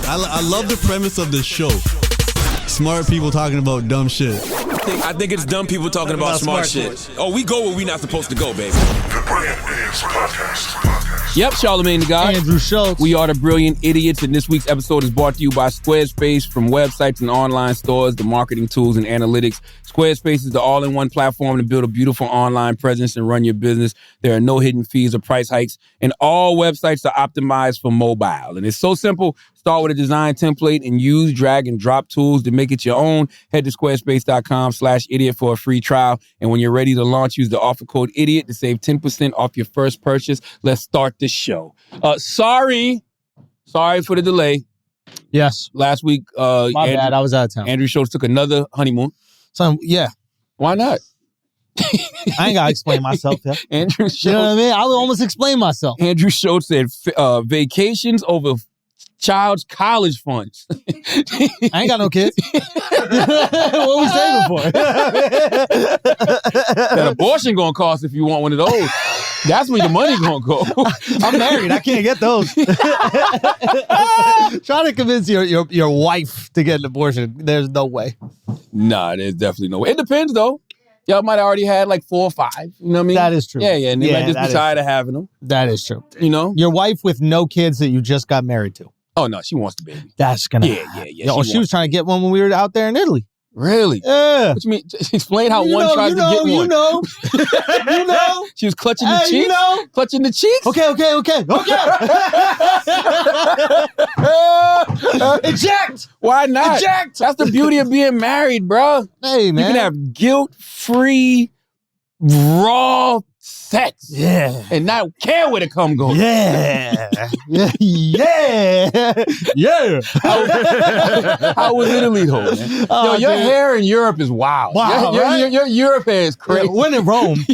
I love the premise of the show. Smart people talking about dumb shit. I think it's dumb people talking about smart shit. Oh, we go where we not supposed to go, baby. The Brilliant Idiots Podcast. Yep, Charlamagne the God. Andrew Schultz. We are the Brilliant Idiots, and this week's episode is brought to you by Squarespace. From websites and online stores, the marketing tools and analytics, Squarespace is the all-in-one platform to build a beautiful online presence and run your business. There are no hidden fees or price hikes, and all websites are optimized for mobile. And it's so simple. Start with a design template and use drag and drop tools to make it your own. Head to squarespace.com/idiot for a free trial. And when you're ready to launch, use the offer code IDIOT to save 10% off your first purchase. Let's start the show. Sorry for the delay. Yes. Last week, My bad. I was out of town. Andrew Schultz took another honeymoon. So, yeah. Why not? I ain't got to explain myself. Yeah. Andrew Schultz. You know what I mean? I would almost explain myself. Andrew Schultz said vacations over child's college funds. I ain't got no kids. What we saving for? That abortion gonna cost if you want one of those. That's where the money gonna go. I'm married. I can't get those. Trying to convince your wife to get an abortion. There's no way. Nah, there's definitely no way. It depends though. Y'all might have already had like 4 or 5. You know what I mean? That is true. Yeah, and they might just be tired of having them. That is true. You know? Your wife with no kids that you just got married to. Oh no, she wants the baby. That's gonna. Yeah. She was trying to get one when we were out there in Italy. Really? Yeah. What you mean? Explain how one tried to get one. You know. You know. She was clutching the cheeks. You know. Clutching the cheeks. Okay. Eject. Why not? Eject. That's the beauty of being married, bro. Hey, man. You can have guilt-free, raw sex. Yeah. And not care where the cum goes. Yeah. Yeah. How was Italy, though, man? Oh, Yo, your dude. hair in Europe is wild. Wow, Your Europe hair is crazy. When in Rome.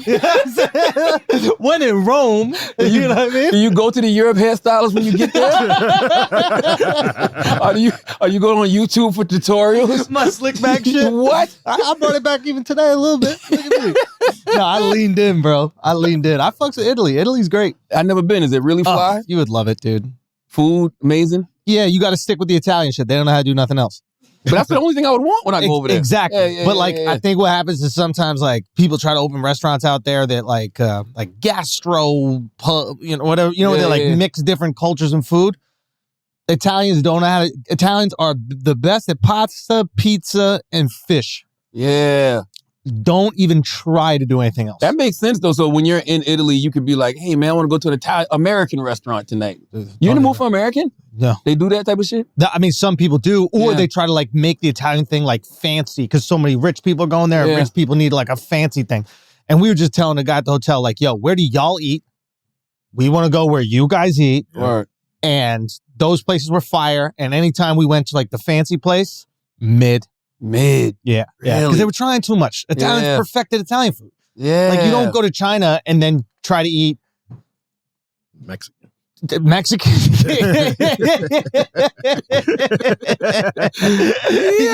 When in Rome. You know what I mean? Do you go to the Europe hairstylist when you get there? Are you going on YouTube for tutorials? My slick back shit. What? I brought it back even today a little bit. Look at me. No, I leaned in, bro. I fucks with Italy. Italy's great. I've never been. Is it really fly? You would love it, dude. Food, amazing? Yeah, you got to stick with the Italian shit. They don't know how to do nothing else. But that's the only thing I would want when I go over there. Exactly. Yeah, but I think what happens is sometimes like people try to open restaurants out there that like gastro, whatever, where they like mix different cultures and food. Italians don't know how to. Italians are the best at pasta, pizza, and fish. Yeah. Don't even try to do anything else. That makes sense, though. So when you're in Italy, you could be like, hey, man, I want to go to an American restaurant tonight. You in the mood for American? No. They do that type of shit? I mean, some people do, or they try to like make the Italian thing like fancy because so many rich people are going there. And rich people need like a fancy thing. And we were just telling the guy at the hotel, like, yo, where do y'all eat? We want to go where you guys eat. Right. And those places were fire. And anytime we went to like the fancy place, mid. Yeah. Yeah. Because they were trying too much. Italians perfected Italian food. Yeah. Like you don't go to China and then try to eat Mexican. Yeah,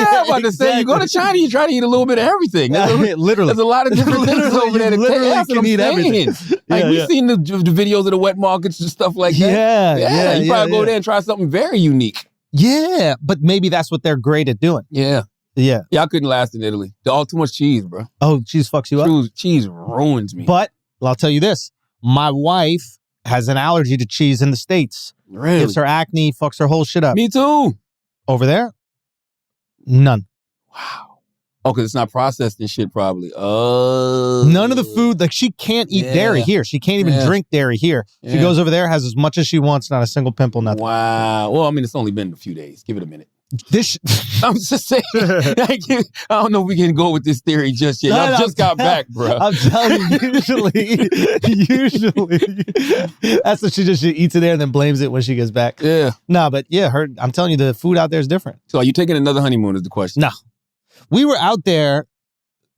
I'm about to say, you go to China, you try to eat a little bit of everything. Literally. There's a lot of different things over there. Literally can eat everything. Like, we've seen the videos of the wet markets and stuff like that. Yeah. You probably go there and try something very unique. Yeah, but maybe that's what they're great at doing. Yeah. Yeah. Yeah, I couldn't last in Italy. All too much cheese, bro. Oh, cheese fucks you up? Cheese ruins me. But I'll tell you this. My wife has an allergy to cheese in the States. Really? Gives her acne, fucks her whole shit up. Me too. Over there? None. Wow. Oh, because it's not processed and shit, probably. None of the food, like she can't eat dairy here. She can't even drink dairy here. She goes over there, has as much as she wants, not a single pimple, nothing. Wow. Well, I mean, it's only been a few days. Give it a minute. I'm just saying. I don't know if we can go with this theory just yet. I just got back, bro. I'm telling you, usually, that's what she eats it there and then blames it when she gets back. Yeah. No, but yeah, I'm telling you, the food out there is different. So are you taking another honeymoon is the question? No. We were out there,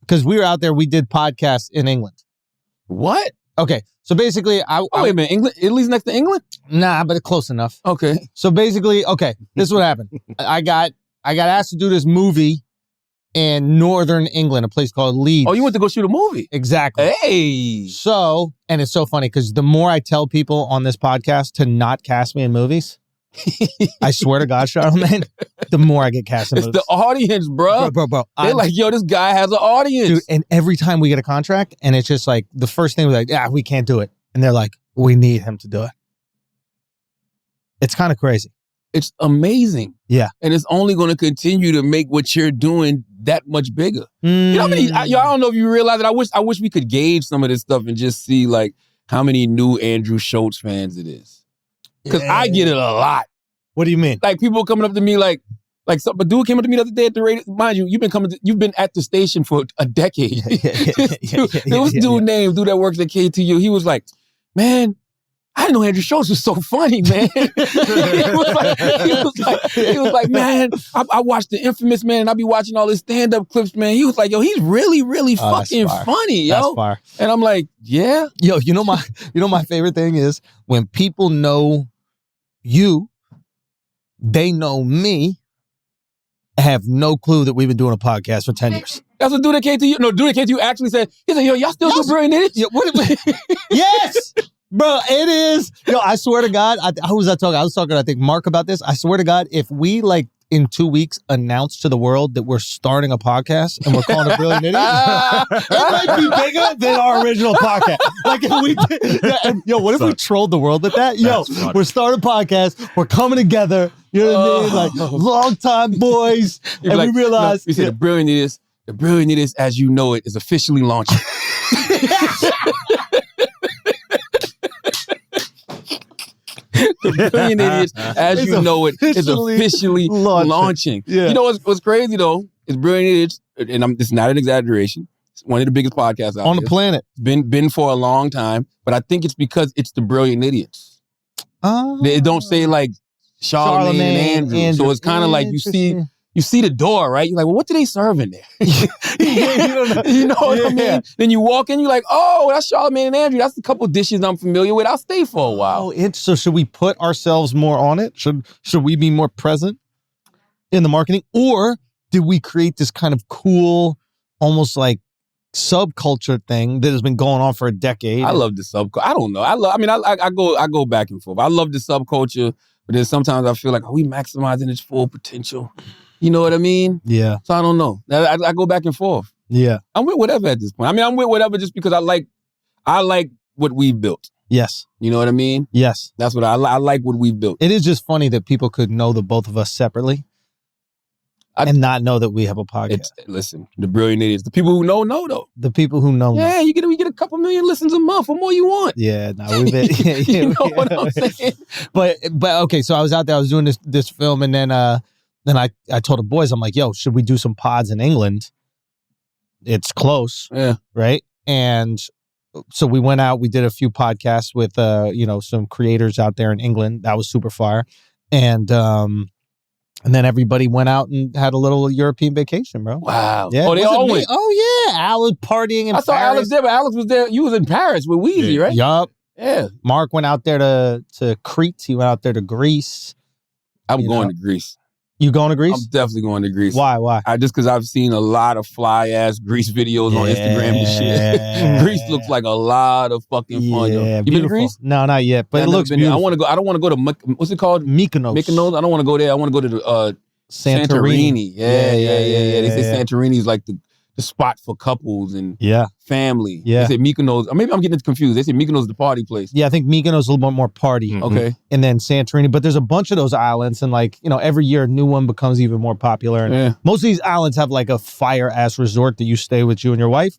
we did podcasts in England. What? Okay. So basically, wait a minute. England? Italy's next to England? Nah, but close enough. Okay. So basically, this is what happened. I got asked to do this movie in northern England, a place called Leeds. Oh, you went to go shoot a movie? Exactly. Hey. So, and it's so funny because the more I tell people on this podcast to not cast me in movies, I swear to God, Charlamagne, the more I get cast in It's movies. the audience, bro. Bro. They're like, yo, this guy has an audience. Dude, and every time we get a contract, and it's just like, the first thing we're like, yeah, we can't do it. And they're like, we need him to do it. It's kind of crazy. It's amazing. Yeah. And it's only going to continue to make what you're doing that much bigger. You know how many, I don't know if you realize it. I wish we could gauge some of this stuff and just see like how many new Andrew Schultz fans it is. Because I get it a lot. What do you mean? Like people coming up to me like a dude came up to me the other day at the radio. Mind you, you've been at the station for a decade. There was a dude that works at KTU. He was like, man, I didn't know Andrew Schultz was so funny, man. he was like, man, I watched The Infamous, man, and I be watching all his stand-up clips, man. He was like, yo, he's really, really fucking funny, yo. That's fire. And I'm like, yeah. Yo, you know my favorite thing is when people know you, they know me, have no clue that we've been doing a podcast for 10 years. That's what dude at KTU, dude at KTU actually said, he said, yo, y'all still do brilliant idiots? Yeah, yes! Bro, it is. Yo, I swear to God, who was I talking? I was talking, I think, Mark about this. I swear to God, if we, like, in 2 weeks announce to the world that we're starting a podcast and we're calling it Brilliant Idiots, it might be bigger than our original podcast. Like, if we did, yo, what if we trolled the world with that? Yo, we're starting a podcast. We're coming together. You know what I mean? Like, long time boys. And like, we realized. We said the Brilliant Idiots, as you know it, is officially launching. The Brilliant Idiots, as you know it, is officially launching. Yeah. You know what's crazy though? It's Brilliant Idiots, and it's not an exaggeration. It's one of the biggest podcasts out on the planet. Been for a long time, but I think it's because it's the Brilliant Idiots. They don't say like Charlamagne and Andrew. So it's kind of like you see the door, right? You're like, well, what do they serve in there? You know what I mean? Then you walk in, you're like, oh, that's Charlamagne and Andrew. That's a couple dishes I'm familiar with. I'll stay for a while. Oh, so should we put ourselves more on it? Should we be more present in the marketing? Or did we create this kind of cool, almost like subculture thing that has been going on for a decade? I love the subculture. I don't know. I go back and forth. I love the subculture, but then sometimes I feel like, are we maximizing its full potential? You know what I mean? Yeah. So I don't know. I go back and forth. Yeah. I'm with whatever at this point. I mean, I'm with whatever just because I like what we've built. Yes. You know what I mean? Yes. That's what I like what we've built. It is just funny that people could know the both of us separately and not know that we have a podcast. Listen, the Brilliant Idiots. The people who know though. The people who know. Yeah, you get a couple million listens a month. What more you want? Yeah, we've been. You know what I'm saying? But okay, so I was out there. I was doing this film, and then I told the boys, I'm like, yo, should we do some pods in England? It's close. Yeah. Right? And so we went out, we did a few podcasts with, some creators out there in England. That was super fire. And then everybody went out and had a little European vacation, bro. Wow. Yeah, they all went. Oh, yeah. Al was partying in Paris. I saw Alex there, but Alex was there. You was in Paris with Weezy, right? Yup. Yeah. Mark went out there to Crete. He went out there to Greece. I'm going to Greece. You going to Greece? I'm definitely going to Greece. Why? Just because I've seen a lot of fly-ass Greece videos on Instagram and shit. Greece looks like a lot of fucking fun, yo. You been to Greece? No, not yet, but it looks beautiful. I want to go. I don't want to go to, what's it called? Mykonos. I don't want to go there. I want to go to Santorini. Yeah. They say Santorini is like the spot for couples and family. Yeah. They say Mykonos. Or maybe I'm getting confused. They say Mykonos is the party place. Yeah, I think Mykonos is a little bit more party. Mm-hmm. Okay. And then Santorini. But there's a bunch of those islands, and every year a new one becomes even more popular. And most of these islands have like a fire-ass resort that you stay with you and your wife,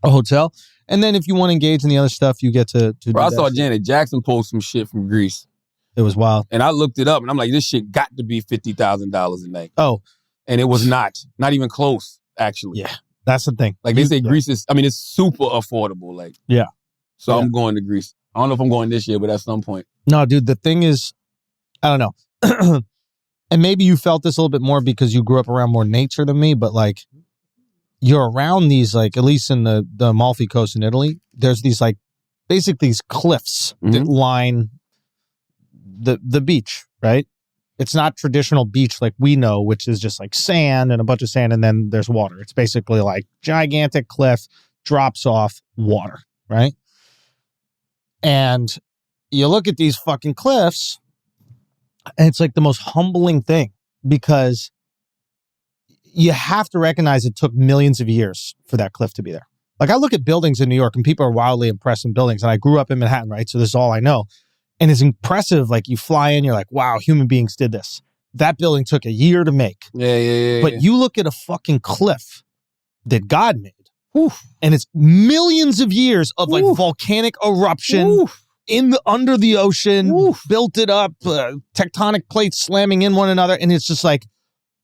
a hotel. And then if you want to engage in the other stuff, you get to do I saw Janet Jackson post some shit from Greece. It was wild. And I looked it up, and I'm like, this shit got to be $50,000 a night. Oh. And it was not even close. Actually. Yeah, that's the thing. Like they say Greece is, it's super affordable. Like, So I'm going to Greece. I don't know if I'm going this year, but at some point. No, dude, the thing is, I don't know. And maybe you felt this a little bit more because you grew up around more nature than me, but like you're around these, like at least in the Amalfi Coast in Italy, there's these like basically these cliffs that line the beach, right? It's not traditional beach like we know, which is just like sand and a bunch of sand and then there's water. It's basically like gigantic cliff, drops off water, right? And you look at these fucking cliffs And it's like the most humbling thing because you have to recognize it took millions of years for that cliff to be there. Like I look at buildings in New York and people are wildly impressed in buildings. And I grew up in Manhattan, right? So this is all I know. And it's impressive. Like you fly in, you're like, wow, human beings did this. That building took a year to make. Yeah. But you look at a fucking cliff that God made. Oof. And it's millions of years of like volcanic eruption under the ocean, built it up, tectonic plates slamming in one another. And it's just like,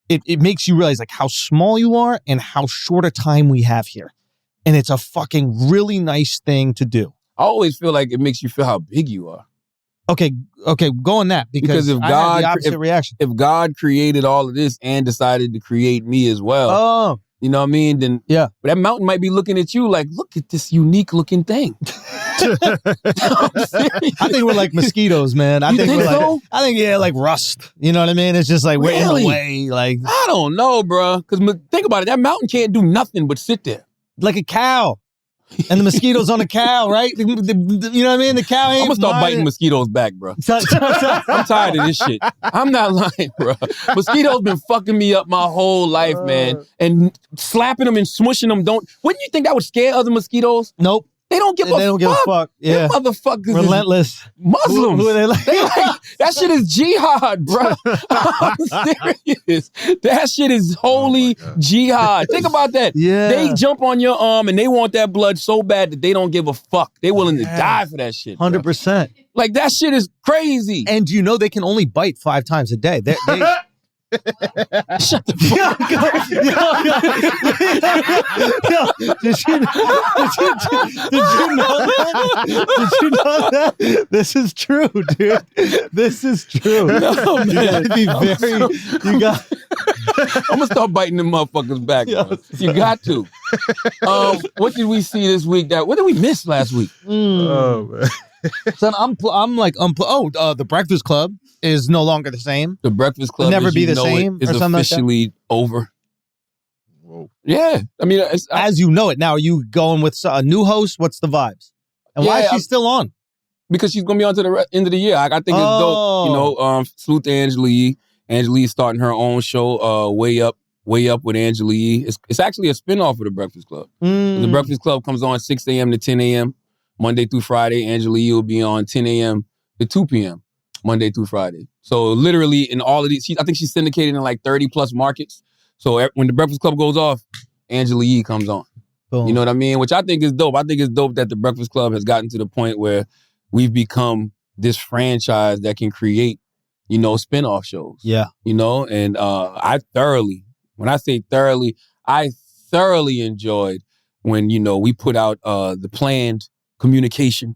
it makes you realize like how small you are and how short a time we have here. And it's a fucking really nice thing to do. I always feel like it makes you feel how big you are. Okay, go on that because if I God, had the opposite reaction. If God created all of this and decided to create me as well, you know what I mean? Then yeah, that mountain might be looking at you like, look at this unique looking thing. I think we're like mosquitoes, man. I think we're so? like, I think like rust. You know what I mean? It's just like we're in the way. Like I don't know, bro. Because think about it, that mountain can't do nothing but sit there like a cow. And the mosquitoes on the cow, right? You know what I mean? The cow ain't I'm gonna start biting mosquitoes back, bro. I'm tired of this shit. I'm not lying, bro. Mosquitoes been fucking me up my whole life, man. And slapping them and smushing them wouldn't you think that would scare other mosquitoes? Nope. They don't give a fuck. Yeah. Them motherfuckers relentless. Muslims. Who are they like? That shit is jihad, bro. I'm serious. That shit is holy jihad. Think about that. Yeah. They jump on your arm and they want that blood so bad that they don't give a fuck. They willing to die for that shit. 100%. Like that shit is crazy. And you know they can only bite 5 times a day. They Shut the fuck up. Did you know that? Did you know that? This is true, dude. This is true. No, man. You gotta be very, I'm gonna start biting them motherfuckers back, bro. You got to. What did we see this week? What did we miss last week? Oh, man. Son, I'm like, the Breakfast Club is no longer the same. The Breakfast Club never be the same is or something officially like over. Whoa. Yeah, I mean, as you know it now. Are you going with a new host? What's the vibes? And why is she still on? Because she's gonna be on to the end of the year. I think it's dope. You know, salute to Angela Yee. Angela Yee is starting her own show. Way up with Angela Yee. It's actually a spinoff of the Breakfast Club. The Breakfast Club comes on 6 a.m. to 10 a.m. Monday through Friday. Angela Yee will be on 10 a.m. to 2 p.m. Monday through Friday. So literally in all of these, I think she's syndicated in like 30 plus markets. So when the Breakfast Club goes off, Angela Yee comes on. Boom. You know what I mean? Which I think is dope. I think it's dope that the Breakfast Club has gotten to the point where we've become this franchise that can create, you know, spinoff shows. Yeah. You know, and I thoroughly enjoyed when, you know, we put out the planned communication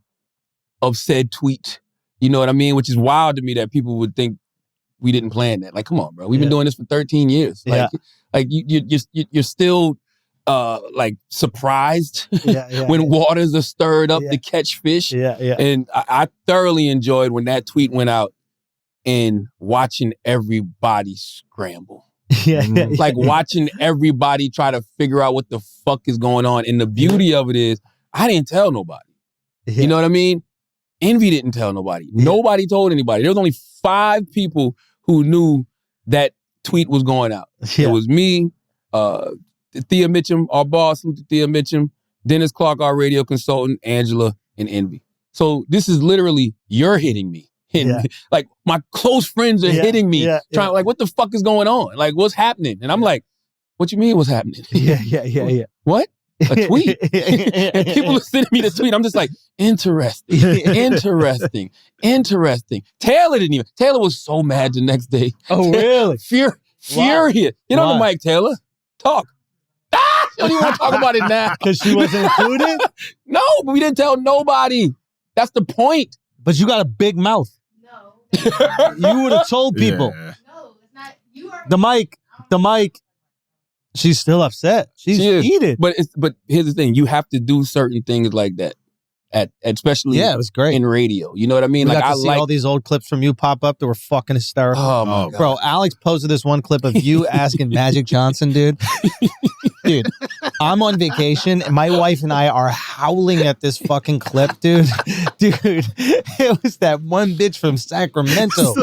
of said tweet. You know what I mean? Which is wild to me that people would think we didn't plan that. Like, come on, bro. We've been doing this for 13 years. Like you're still like surprised when waters are stirred up to catch fish. And I thoroughly enjoyed when that tweet went out and watching everybody scramble. Like watching everybody try to figure out what the fuck is going on. And the beauty of it is I didn't tell nobody. You know what I mean? Envy didn't tell nobody. Nobody told anybody. There was only 5 people who knew that tweet was going out. It was me, Thea Mitchum, our boss, Thea Mitchum, Dennis Clark, our radio consultant, Angela, and Envy. So this is literally, you're hitting me. Like my close friends are hitting me. Trying like, what the fuck is going on? Like, what's happening? And I'm like, what you mean what's happening? What? A tweet. And people are sending me the tweet. I'm just like, interesting. Taylor was so mad the next day. Oh, really? Furious. Get on the mic, Taylor. Talk. She don't even want to talk about it now. Because she wasn't included? No, but we didn't tell nobody. That's the point. But you got a big mouth. No. You would have told people. No, it's not. You are. The mic. She's still upset. She's heated. But here's the thing: you have to do certain things like that, especially it was great in radio. You know what I mean? We like got to see all these old clips from you pop up that were fucking hysterical. Oh my God. Bro, Alex posted this one clip of you asking Magic Johnson, dude. Dude, I'm on vacation and my wife and I are howling at this fucking clip, dude. Dude, it was that one bitch from Sacramento.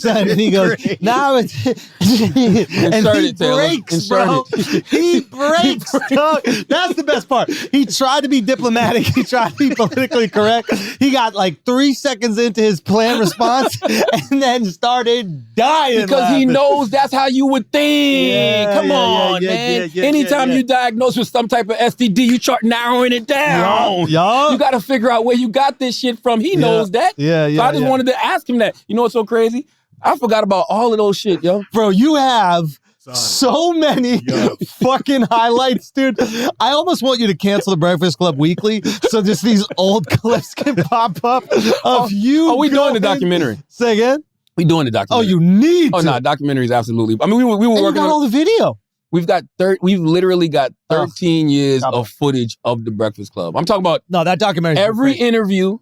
And he goes, "Now it's..." and he breaks, bro. He breaks, dog. That's the best part. He tried to be diplomatic. He tried to be politically correct. He got like 3 seconds into his planned response and then started dying. Because he knows that's how you would think. Come on, man. Anytime you diagnose with some type of STD, you start narrowing it down. You got to figure out where you got this shit from. He knows that. So I just wanted to ask him that. You know what's so crazy? I forgot about all of those shit, yo. Bro, you have so many fucking highlights, dude. I almost want you to cancel the Breakfast Club weekly so just these old clips can pop up of you. Oh, we doing the documentary. Say again? We doing the documentary. Oh, you need to. Oh, no, documentary is absolutely. I mean, we were working on all the video. We've literally got 13 years of footage of the Breakfast Club. I'm talking about that documentary. Every interview,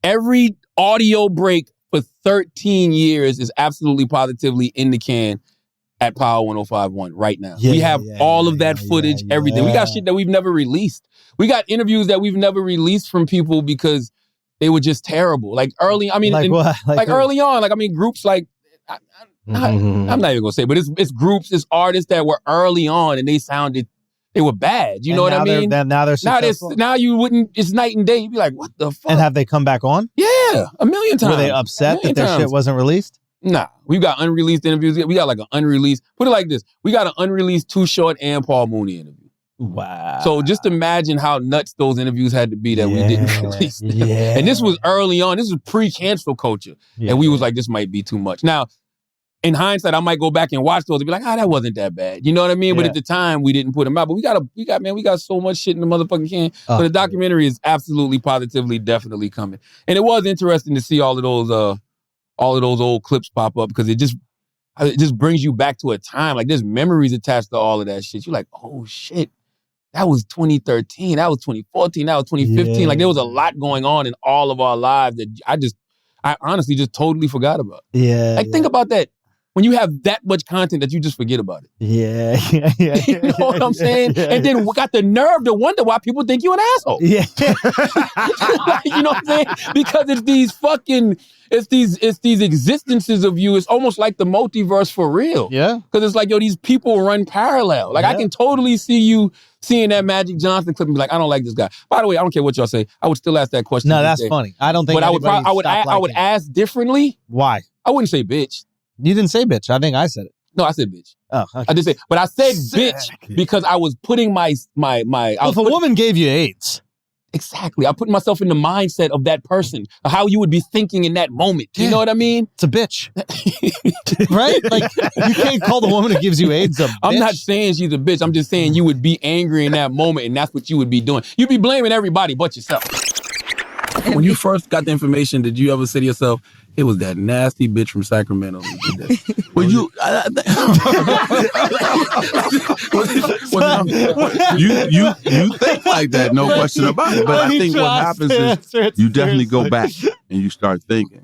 every audio break for 13 years is absolutely positively in the can at Power 105.1 right now. We have all of that footage, everything. We got shit that we've never released. We got interviews that we've never released from people because they were just terrible. Like early, I mean, early on, like, I mean, groups like, I'm not even gonna say, but it's groups, it's artists that were early on and they were bad. You know what I mean? Now they're successful. Now you wouldn't, it's night and day. You'd be like, what the fuck? And have they come back on? Yeah, a million times. Were they upset that their shit wasn't released? Nah, we've got unreleased interviews. We got like an unreleased, put it like this. We got an unreleased Too Short and Paul Mooney interview. Wow. So just imagine how nuts those interviews had to be that we didn't release them. And this was early on. This was pre-cancel culture. And we was like, this might be too much. Now, in hindsight, I might go back and watch those and be like, that wasn't that bad. You know what I mean? But at the time, we didn't put them out. But we got so much shit in the motherfucking can. But the documentary is absolutely, positively, definitely coming. And it was interesting to see all of those old clips pop up because it just brings you back to a time. Like, there's memories attached to all of that shit. You're like, oh shit, that was 2013, that was 2014, that was 2015. Like, there was a lot going on in all of our lives that I honestly just totally forgot about. Think about that. When you have that much content that you just forget about it. You know what I'm saying? And then we got the nerve to wonder why people think you an asshole. You know what I'm saying? Because it's these existences of you. It's almost like the multiverse for real. Because it's like, yo, these people run parallel. Like, I can totally see you seeing that Magic Johnson clip and be like, I don't like this guy. By the way, I don't care what y'all say. I would still ask that question. No, that's funny. I don't think. But I would ask differently. Why? I wouldn't say bitch. You didn't say bitch. I think I said it. No, I said bitch. Oh, okay. I did say, but I said bitch because I was putting if a woman gave you AIDS. Exactly. I put myself in the mindset of that person, how you would be thinking in that moment. You know what I mean? It's a bitch. Right? Like, you can't call the woman that gives you AIDS a bitch. I'm not saying she's a bitch. I'm just saying you would be angry in that moment, and that's what you would be doing. You'd be blaming everybody but yourself. When you first got the information, did you ever say to yourself, it was that nasty bitch from Sacramento who did that? Well, you think like that, no question about it. But I think what happens is you definitely go back and you start thinking.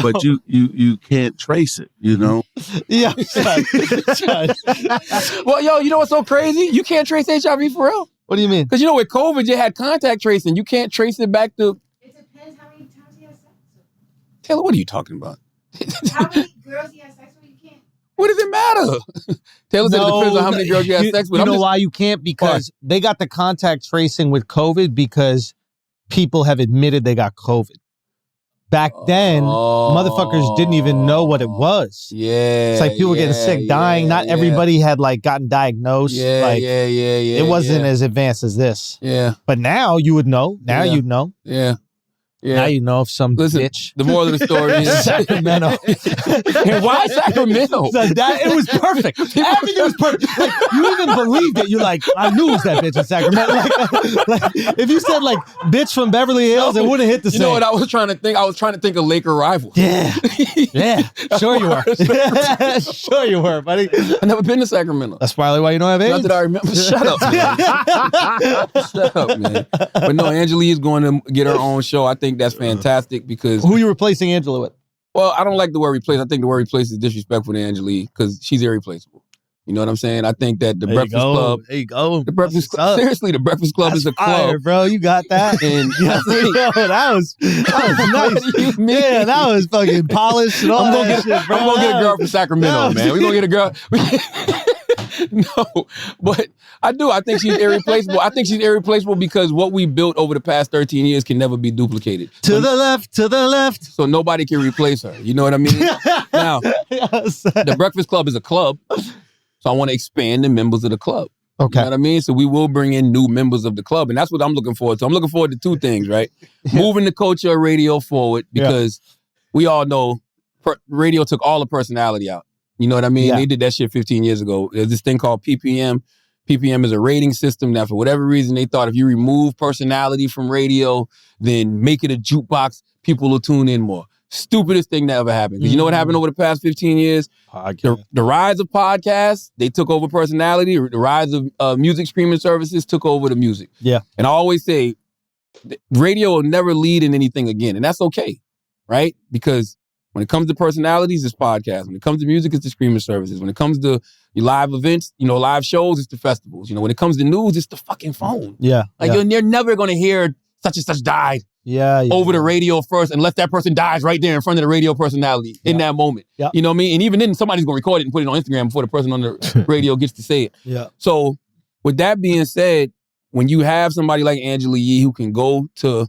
But you can't trace it, you know? Well, yo, you know what's so crazy? You can't trace HIV for real. What do you mean? Because, you know, with COVID, you had contact tracing. You can't trace it back to... Taylor, what are you talking about? How many girls you have sex with? You can't. What does it matter? Taylor said it depends on how many girls you have sex with. You know why you can't? Because they got the contact tracing with COVID because people have admitted they got COVID. Back then, motherfuckers didn't even know what it was. It's like people were getting sick, dying. Not everybody had like gotten diagnosed. It wasn't as advanced as this. But now you would know. Now you'd know. Now you know if some bitch. The moral of the story is Sacramento. And why Sacramento? So it was perfect. Everything was perfect. Like, you even believed it. You're like, I knew it was that bitch in Sacramento. Like, if you said like bitch from Beverly Hills, it wouldn't hit the same. You know what I was trying to think? I was trying to think of Laker rivals. Yeah. Sure you were. Sure you were, buddy. I've never been to Sacramento. That's probably why you don't have AIDS. Not that I remember. Shut up, man. Shut up, man. But no, Angelique is going to get her own show. I think that's fantastic because... Who are you replacing Angela with? Well, I don't like the word replace. I think the word replace is disrespectful to Angelique because she's irreplaceable. You know what I'm saying? I think that the There Breakfast you go. Club, There you go. the Breakfast Club, seriously, the Breakfast Club That's is a fire, club. bro. You got that? And Yeah, that was nice. What do you mean? Yeah, that was fucking polished and all I'm gonna that get, shit, bro. I'm gonna get a girl from Sacramento, that man. We're gonna get a girl. No, but I do. I think she's irreplaceable. I think she's irreplaceable because what we built over the past 13 years can never be duplicated. To the left. So nobody can replace her. You know what I mean? Now, Yes. the Breakfast Club is a club, so I want to expand the members of the club. Okay. You know what I mean? So we will bring in new members of the club, and that's what I'm looking forward to. I'm looking forward to two things, right? Moving the culture of radio forward because we all know radio took all the personality out. You know what I mean? Yeah. They did that shit 15 years ago. There's this thing called PPM. PPM is a rating system that for whatever reason they thought if you remove personality from radio, then make it a jukebox, people will tune in more. Stupidest thing that ever happened. Because you know what happened over the past 15 years? The rise of podcasts, they took over personality. The rise of music streaming services took over the music. Yeah. And I always say, radio will never lead in anything again. And that's okay, right? Because when it comes to personalities, it's podcasts. When it comes to music, it's the streaming services. When it comes to your live events, live shows, it's the festivals. When it comes to news, it's the fucking phone. Yeah. You're never going to hear such and such died over the radio first unless that person dies right there in front of the radio personality in that moment. Yeah. You know what I mean? And even then, somebody's going to record it and put it on Instagram before the person on the radio gets to say it. Yeah. So with that being said, when you have somebody like Angela Yee who can go to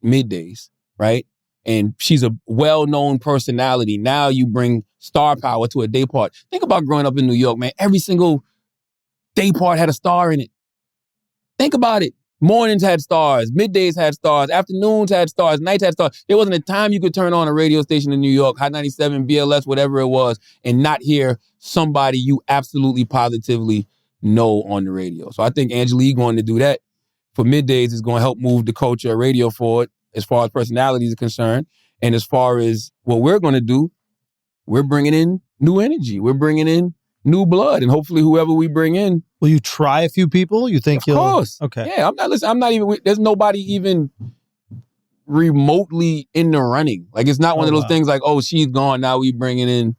middays, right? And she's a well-known personality. Now you bring star power to a day part. Think about growing up in New York, man. Every single day part had a star in it. Think about it. Mornings had stars. Middays had stars. Afternoons had stars. Nights had stars. There wasn't a time you could turn on a radio station in New York, Hot 97, BLS, whatever it was, and not hear somebody you absolutely positively know on the radio. So I think Angela Yee going to do that for middays is going to help move the culture of radio forward as far as personalities are concerned. And as far as what we're going to do, we're bringing in new energy. We're bringing in new blood. And hopefully whoever we bring in. Will you try a few people? You think Of course. Okay. Yeah, I'm not even, there's nobody even remotely in the running. Like it's not one of those things like, oh, she's gone. Now we bringing in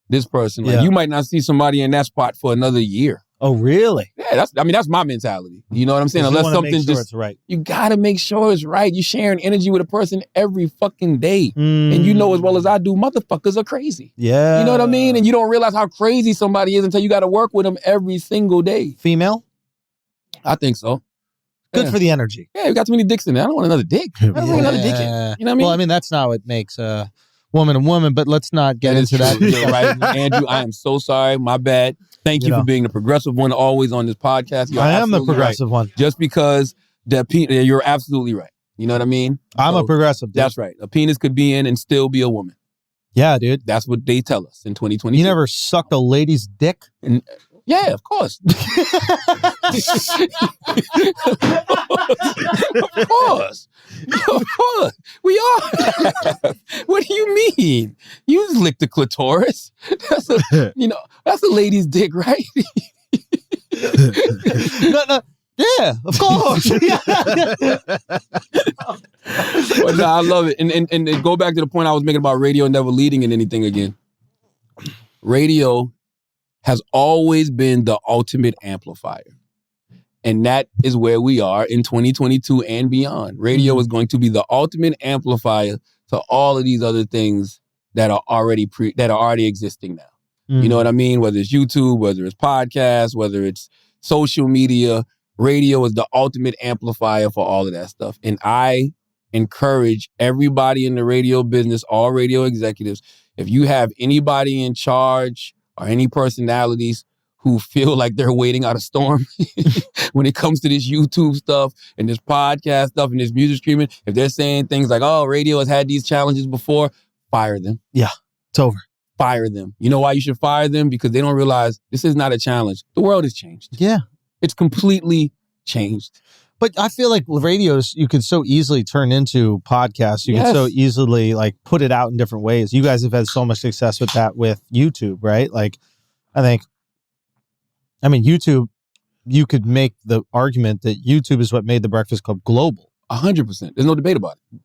this person. Like you might not see somebody in that spot for another year. Oh, really? Yeah, that's my mentality. You know what I'm saying? Unless something it's right. You gotta make sure it's right. You're sharing energy with a person every fucking day. And you know as well as I do, motherfuckers are crazy. Yeah. You know what I mean? And you don't realize how crazy somebody is until you gotta work with them every single day. Female? I think so. Good for the energy. Yeah, we got too many dicks in there. I don't want another dick. I don't want another dick in. You know what I mean? Well, I mean, that's not what makes a woman a woman, but let's not get into that. You're right. Andrew, I am so sorry. My bad. Thank you for being the progressive one always on this podcast. You're I am the progressive one. Just because you're absolutely right. You know what I mean? I'm a progressive. Dude. That's right. A penis could be in and still be a woman. Yeah, dude. That's what they tell us in 2020. You never sucked a lady's dick? Yeah, of course. Of course. Of course. We all. What do you mean? You just licked the clitoris. That's a lady's dick, right? No. Yeah, of course. But I love it. And go back to the point I was making about radio never leading in anything again. Radio has always been the ultimate amplifier. And that is where we are in 2022 and beyond. Radio is going to be the ultimate amplifier to all of these other things that are already existing now. You know what I mean? Whether it's YouTube, whether it's podcasts, whether it's social media, radio is the ultimate amplifier for all of that stuff. And I encourage everybody in the radio business, all radio executives, if you have anybody in charge or any personalities who feel like they're waiting out a storm when it comes to this YouTube stuff and this podcast stuff and this music streaming, if they're saying things like, oh, radio has had these challenges before, fire them. Yeah, it's over. Fire them. You know why you should fire them? Because they don't realize this is not a challenge. The world has changed. Yeah. It's completely changed. But I feel like radios, you could so easily turn into podcasts. You can so easily put it out in different ways. You guys have had so much success with that with YouTube, right? YouTube, you could make the argument that YouTube is what made the Breakfast Club global. 100%. There's no debate about it.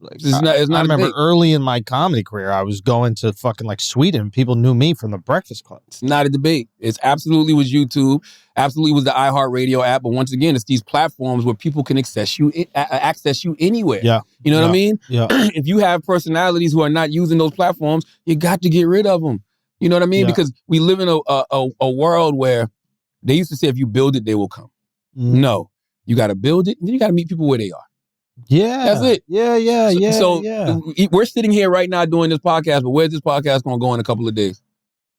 Like, It's not I a remember debate. early in my comedy career, I was going to fucking like Sweden. People knew me from the Breakfast Club. It's not a debate. It's absolutely was YouTube, absolutely was the iHeartRadio app. But once again, it's these platforms where people can access you anywhere. Yeah. You know what I mean? Yeah. If you have personalities who are not using those platforms, you got to get rid of them. You know what I mean? Yeah. Because we live in a world where they used to say, if you build it, they will come. No, you got to build it, and then you got to meet people where they are. Yeah. That's it. Yeah. So we're sitting here right now doing this podcast, but where's this podcast going to go in a couple of days?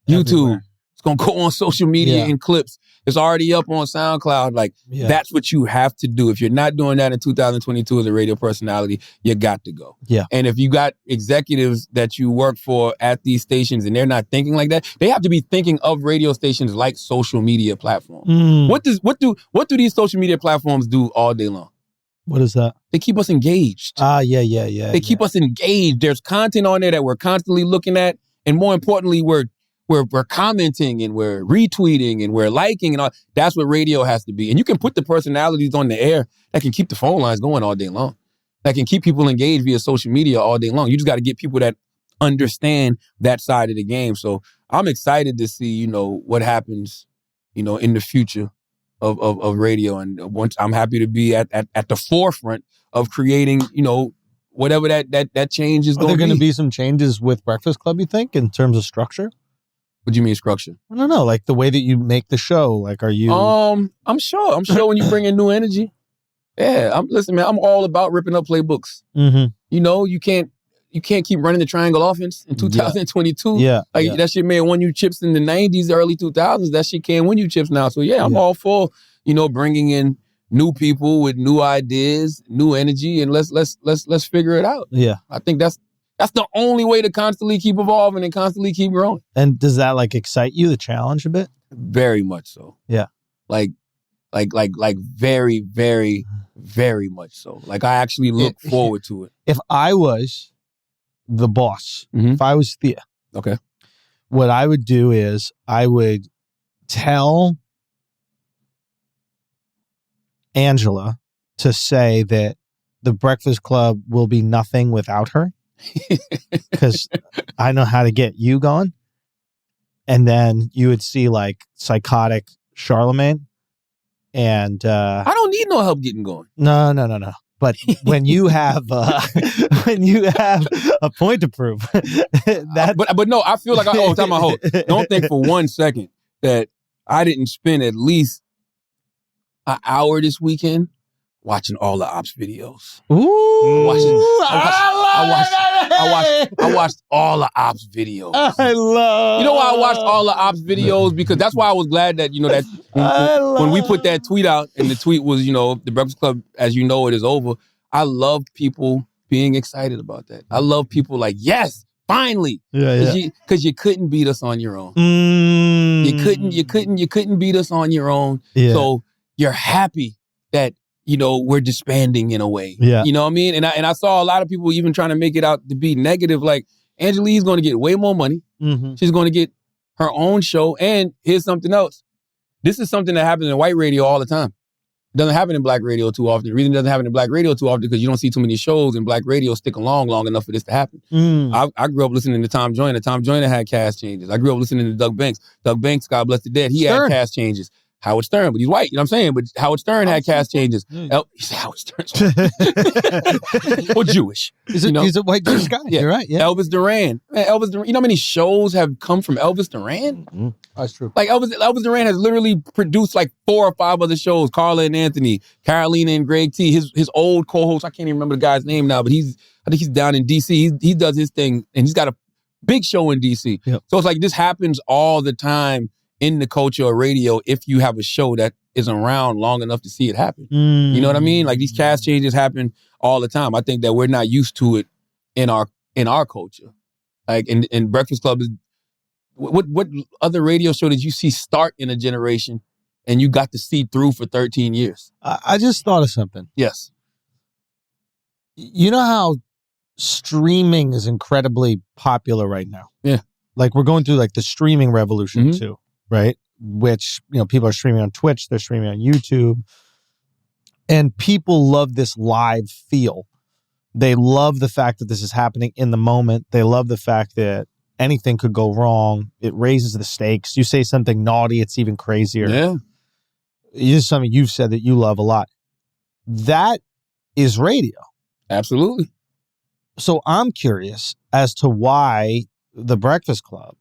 YouTube. Everywhere. It's going to go on social media in clips. It's already up on SoundCloud. Like, that's what you have to do. If you're not doing that in 2022 as a radio personality, you got to go. Yeah. And if you got executives that you work for at these stations and they're not thinking like that, they have to be thinking of radio stations like social media platforms. What do these social media platforms do all day long? What is that? They keep us engaged. Yeah. They keep us engaged. There's content on there that we're constantly looking at. And more importantly, we're commenting and we're retweeting and we're liking and all. That's what radio has to be. And you can put the personalities on the air that can keep the phone lines going all day long. That can keep people engaged via social media all day long. You just got to get people that understand that side of the game. So I'm excited to see, what happens, in the future of radio. And once I'm happy to be at the forefront of creating, whatever that change is going to be. Are there going to be some changes with Breakfast Club, you think, in terms of structure? What do you mean structure? I don't know, like the way that you make the show. Like, are you? I'm sure when you bring in new energy. Yeah, listen, man. I'm all about ripping up playbooks. Mm-hmm. You can't keep running the triangle offense in 2022. Yeah, that shit may have won you chips in the 90s, early 2000s. That shit can't win you chips now. So yeah, I'm all for bringing in new people with new ideas, new energy, and let's figure it out. Yeah, I think that's the only way to constantly keep evolving and constantly keep growing. And does that like excite you, the challenge a bit? Very much so. Yeah. Like very, very, very much so. Like I actually look forward to it. If I was the boss, if I was Thea, okay, what I would do is I would tell Angela to say that the Breakfast Club will be nothing without her. Because I know how to get you going. And then you would see like psychotic Charlemagne. And I don't need no help getting going. No. But when you have a point to prove, but no, I feel like don't think for 1 second that I didn't spend at least an hour this weekend watching all the ops videos. Ooh, I watched all the ops videos. I love. You know why I watched all the ops videos? Because that's why I was glad that when we put that tweet out, and the tweet was the Breakfast Club as you know it is over. I love people being excited about that. I love people like, yes, finally, because you couldn't beat us on your own. You couldn't beat us on your own. Yeah. So you're happy that we're disbanding in a way. Yeah. You know what I mean? And I saw a lot of people even trying to make it out to be negative. Like, Angelique's going to get way more money. Mm-hmm. She's going to get her own show. And here's something else. This is something that happens in white radio all the time. It doesn't happen in black radio too often. The reason it doesn't happen in black radio too often is because you don't see too many shows in black radio stick along long enough for this to happen. I grew up listening to Tom Joyner. Tom Joyner had cast changes. I grew up listening to Doug Banks. Doug Banks, God bless the dead, he had cast changes. Howard Stern, but he's white, you know what I'm saying? But Howard Stern had cast changes. He's Howard Stern. Or Jewish. He's a white Jewish guy. Yeah. You're right. Yeah. Elvis Duran. Man, Elvis Duran. You know how many shows have come from Elvis Duran? Mm-hmm. That's true. Like Elvis Duran has literally produced like 4 or 5 other shows. Carla and Anthony, Carolina and Greg T. His old co-host, I can't even remember the guy's name now, but I think he's down in DC. He does his thing, and he's got a big show in DC. Yep. So it's like this happens all the time in the culture of radio if you have a show that is around long enough to see it happen. You know what I mean? Like these cast changes happen all the time. I think that we're not used to it in our culture. Like in Breakfast Club is what other radio show did you see start in a generation and you got to see through for 13 years? I just thought of something. Yes. You know how streaming is incredibly popular right now? Yeah. Like we're going through like the streaming revolution too. Right? Which, people are streaming on Twitch, they're streaming on YouTube. And people love this live feel They love the fact that this is happening in the moment. They love the fact that anything could go wrong. It raises the stakes. You say something naughty, it's even crazier. Yeah. This is something you've said that you love a lot. That is radio. Absolutely. So I'm curious as to why the Breakfast Club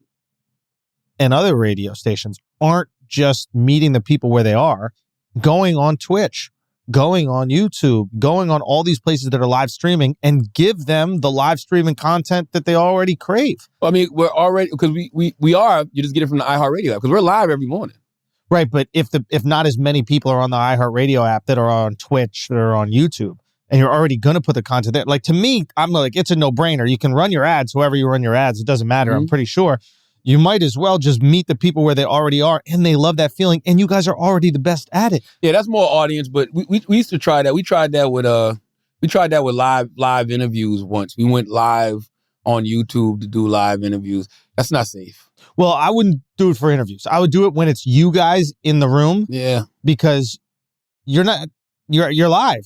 and other radio stations aren't just meeting the people where they are, going on Twitch, going on YouTube, going on all these places that are live streaming and give them the live streaming content that they already crave. Well, I mean, we're already, because we are, you just get it from the iHeartRadio app, because we're live every morning. Right, but if not as many people are on the iHeartRadio app that are on Twitch, that are on YouTube, and you're already going to put the content there, like to me, I'm like, it's a no-brainer. You can run your ads, whoever you run your ads, it doesn't matter, I'm pretty sure. You might as well just meet the people where they already are, and they love that feeling, and you guys are already the best at it. Yeah, that's more audience, but we used to try that. We tried that with live interviews once. We went live on YouTube to do live interviews. That's not safe. Well, I wouldn't do it for interviews. I would do it when it's you guys in the room. Yeah. Because you're live,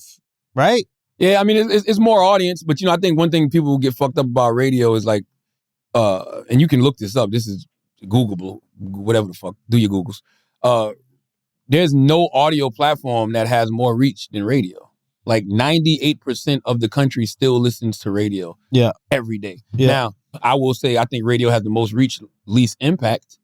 right? Yeah, I mean, it's more audience, but, I think one thing people get fucked up about radio is like, and you can look this up. This is Googleable, whatever the fuck. Do your Googles. There's no audio platform that has more reach than radio. Like 98% of the country still listens to radio every day. Yeah. Now, I will say I think radio has the most reach, least impact,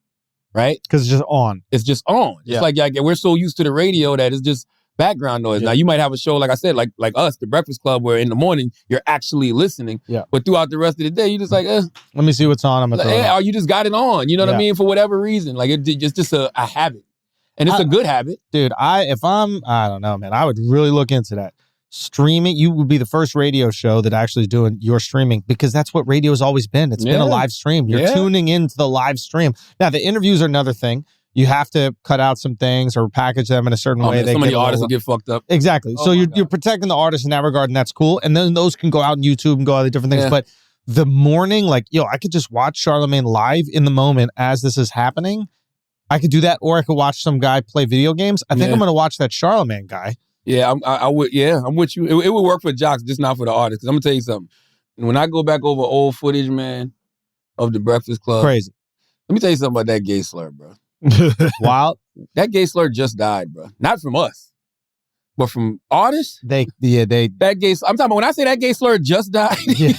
right? Because it's just on. It's just on. It's like we're so used to the radio that it's just background noise. Yeah. Now, you might have a show, like I said, like us, The Breakfast Club, where in the morning you're actually listening. Yeah. But throughout the rest of the day, you're just like, let me see what's on. I'm gonna throw it on. Or you just got it on. You know what I mean? For whatever reason. Like it's just a habit. And it's a good habit. Dude, I don't know, man. I would really look into that. Streaming, you would be the first radio show that actually is doing your streaming, because that's what radio has always been. It's been a live stream. You're tuning into the live stream. Now, the interviews are another thing. You have to cut out some things or package them in a certain way. Man, some of the artists will get fucked up. Exactly. So you're protecting the artists in that regard, and that's cool. And then those can go out on YouTube and go out to different things. Yeah. But the morning, I could just watch Charlamagne live in the moment as this is happening. I could do that, or I could watch some guy play video games. I think I'm going to watch that Charlamagne guy. Yeah, I would. Yeah, I'm with you. It would work for jocks, just not for the artists. Because I'm gonna tell you something. When I go back over old footage, man, of the Breakfast Club, crazy. Let me tell you something about that gay slur, bro. Wild. That gay slur just died, bro. Not from us, but from artists. That gay. I'm talking about when I say that gay slur just died. Yeah.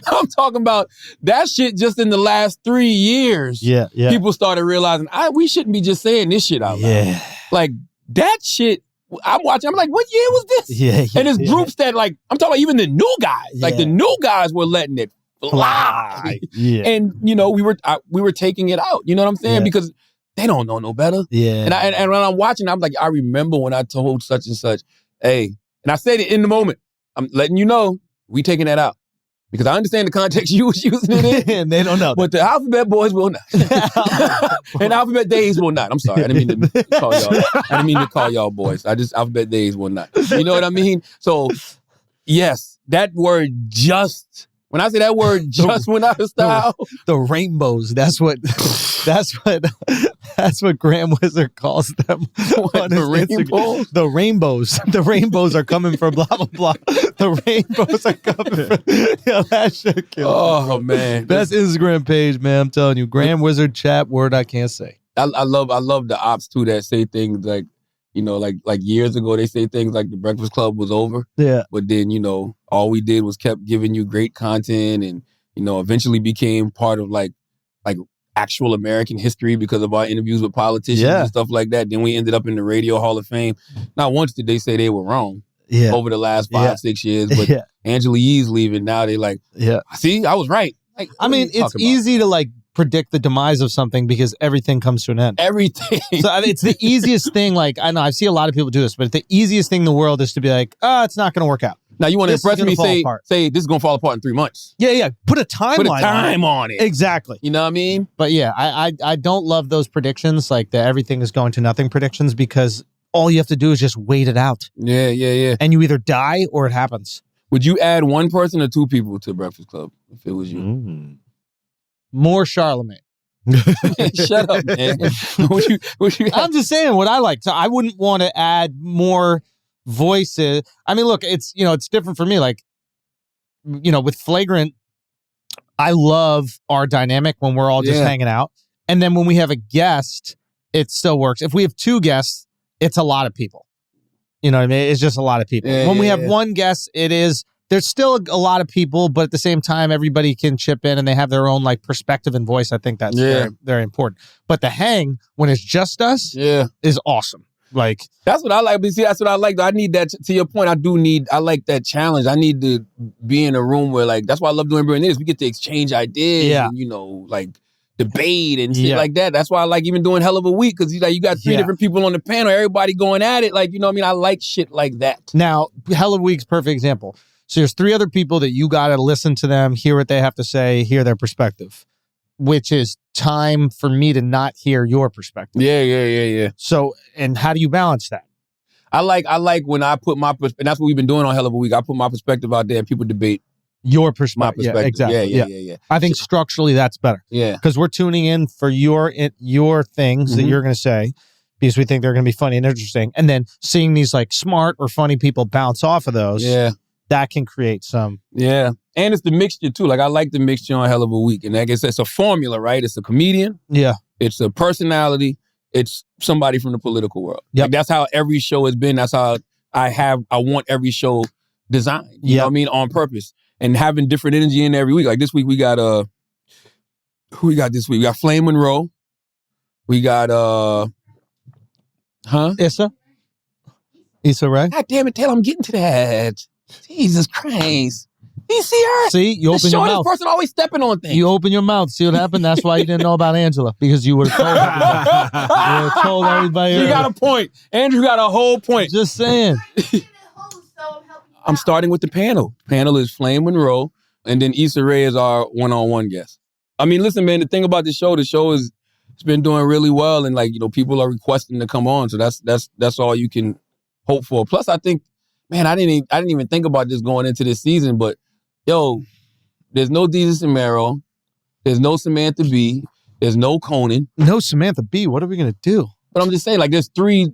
I'm talking about that shit just in the last 3 years. Yeah. People started realizing we shouldn't be just saying this shit out loud. Yeah. Like that shit. I'm watching. I'm like, what year was this? Yeah. And there's groups that I'm talking about even the new guys. Like the new guys were letting it fly. Yeah. And we were taking it out. You know what I'm saying? Because they don't know no better. Yeah. And when I'm watching, I'm like, I remember when I told such and such, hey, and I said it in the moment. I'm letting you know we taking that out. Because I understand the context you was using it in. And they don't know. But the Alphabet Boys will not. And Alphabet Days will not. I'm sorry. I didn't mean to call y'all. I didn't mean to call y'all boys. Alphabet Days will not. You know what I mean? So, yes, that word just, when I say that word just went out of style. The rainbows. That's what Graham Wizard calls them. The rainbows. The rainbows are coming for blah, blah, blah. The rainbows are coming for... Yo, that shit kills. Oh, man. Best Instagram page, man. I'm telling you. Graham Wizard chat, word I can't say. I love the ops, too, that say things like, like years ago, they say things like the Breakfast Club was over. Yeah. But then, all we did was kept giving you great content and, eventually became part of like actual American history because of our interviews with politicians and stuff like that. Then we ended up in the Radio Hall of Fame. Not once did they say they were wrong over the last 5-6 years, but Angela Yee's leaving. Now they see, I was right. Like, I mean, it's easy to predict the demise of something because everything comes to an end. Everything. So it's the easiest thing. I know I see a lot of people do this, but the easiest thing in the world is to be like, it's not going to work out. Now you want to impress me? Say this is going to fall apart in 3 months. Yeah. Put a timeline. Put a time on it. Exactly. You know what I mean? But yeah, I don't love those predictions, like the everything is going to nothing predictions, because all you have to do is just wait it out. Yeah. And you either die or it happens. Would you add one person or two people to Breakfast Club if it was you? More Charlamagne. Shut up, man. I'm just saying what I like. So I wouldn't want to add more voices. I mean, look, it's it's different for me. Like with Flagrant, I love our dynamic when we're all just hanging out. And then when we have a guest, it still works. If we have 2 guests, it's a lot of people. You know what I mean? It's just a lot of people. When we have one guest, there's still a lot of people, but at the same time, everybody can chip in and they have their own like perspective and voice. I think that's very, very important. But the hang, when it's just us, is awesome. Like that's what I like. But see, that's what I like. I need that. To your point, I like that challenge. I need to be in a room where like that's why I love doing Brilliant Idiots. We get to exchange ideas. And, like debate and shit like that. That's why I like even doing Hell of a Week because you got 3 different people on the panel, everybody going at it. Like I like shit like that. Now, Hell of a Week's perfect example. So there's 3 other people that you got to listen to them, hear what they have to say, hear their perspective, which is time for me to not hear your perspective. Yeah. So, and how do you balance that? I like when I put my perspective, and that's what we've been doing on Hell of a Week. I put my perspective out there and people debate your perspective. My perspective. Yeah, exactly. Yeah. I think structurally that's better. Yeah. Because we're tuning in for your things that you're going to say because we think they're going to be funny and interesting. And then seeing these like smart or funny people bounce off of those. Yeah. That can create some. Yeah. And it's the mixture too. Like I like the mixture on Hell of a Week. And I guess it's a formula, right? It's a comedian. Yeah. It's a personality. It's somebody from the political world. Yep. Like that's how every show has been. That's how I want every show designed. You know what I mean? On purpose. And having different energy in every week. Like this week we got who we got this week? We got Flame Monroe. We got Issa Rae. God damn it, Taylor, I'm getting to that. Jesus Christ. You see her? See, you open your mouth. This person always stepping on things. You open your mouth. See what happened? That's why you didn't know about Angela. Because you would have told everybody. You would have told everybody. You got a point. Andrew got a whole point. Just saying. I'm starting with the panel. Panel is Flame Monroe, and then Issa Rae is our one-on-one guest. I mean, listen, man, the thing about the show is it's been doing really well, and like, people are requesting to come on, so that's all you can hope for. Plus, I think, man, I didn't even think about this going into this season, but yo, there's no Jesus and Mero, there's no Samantha Bee, there's no Conan. No Samantha Bee, what are we gonna do? But I'm just saying, like, there's 3,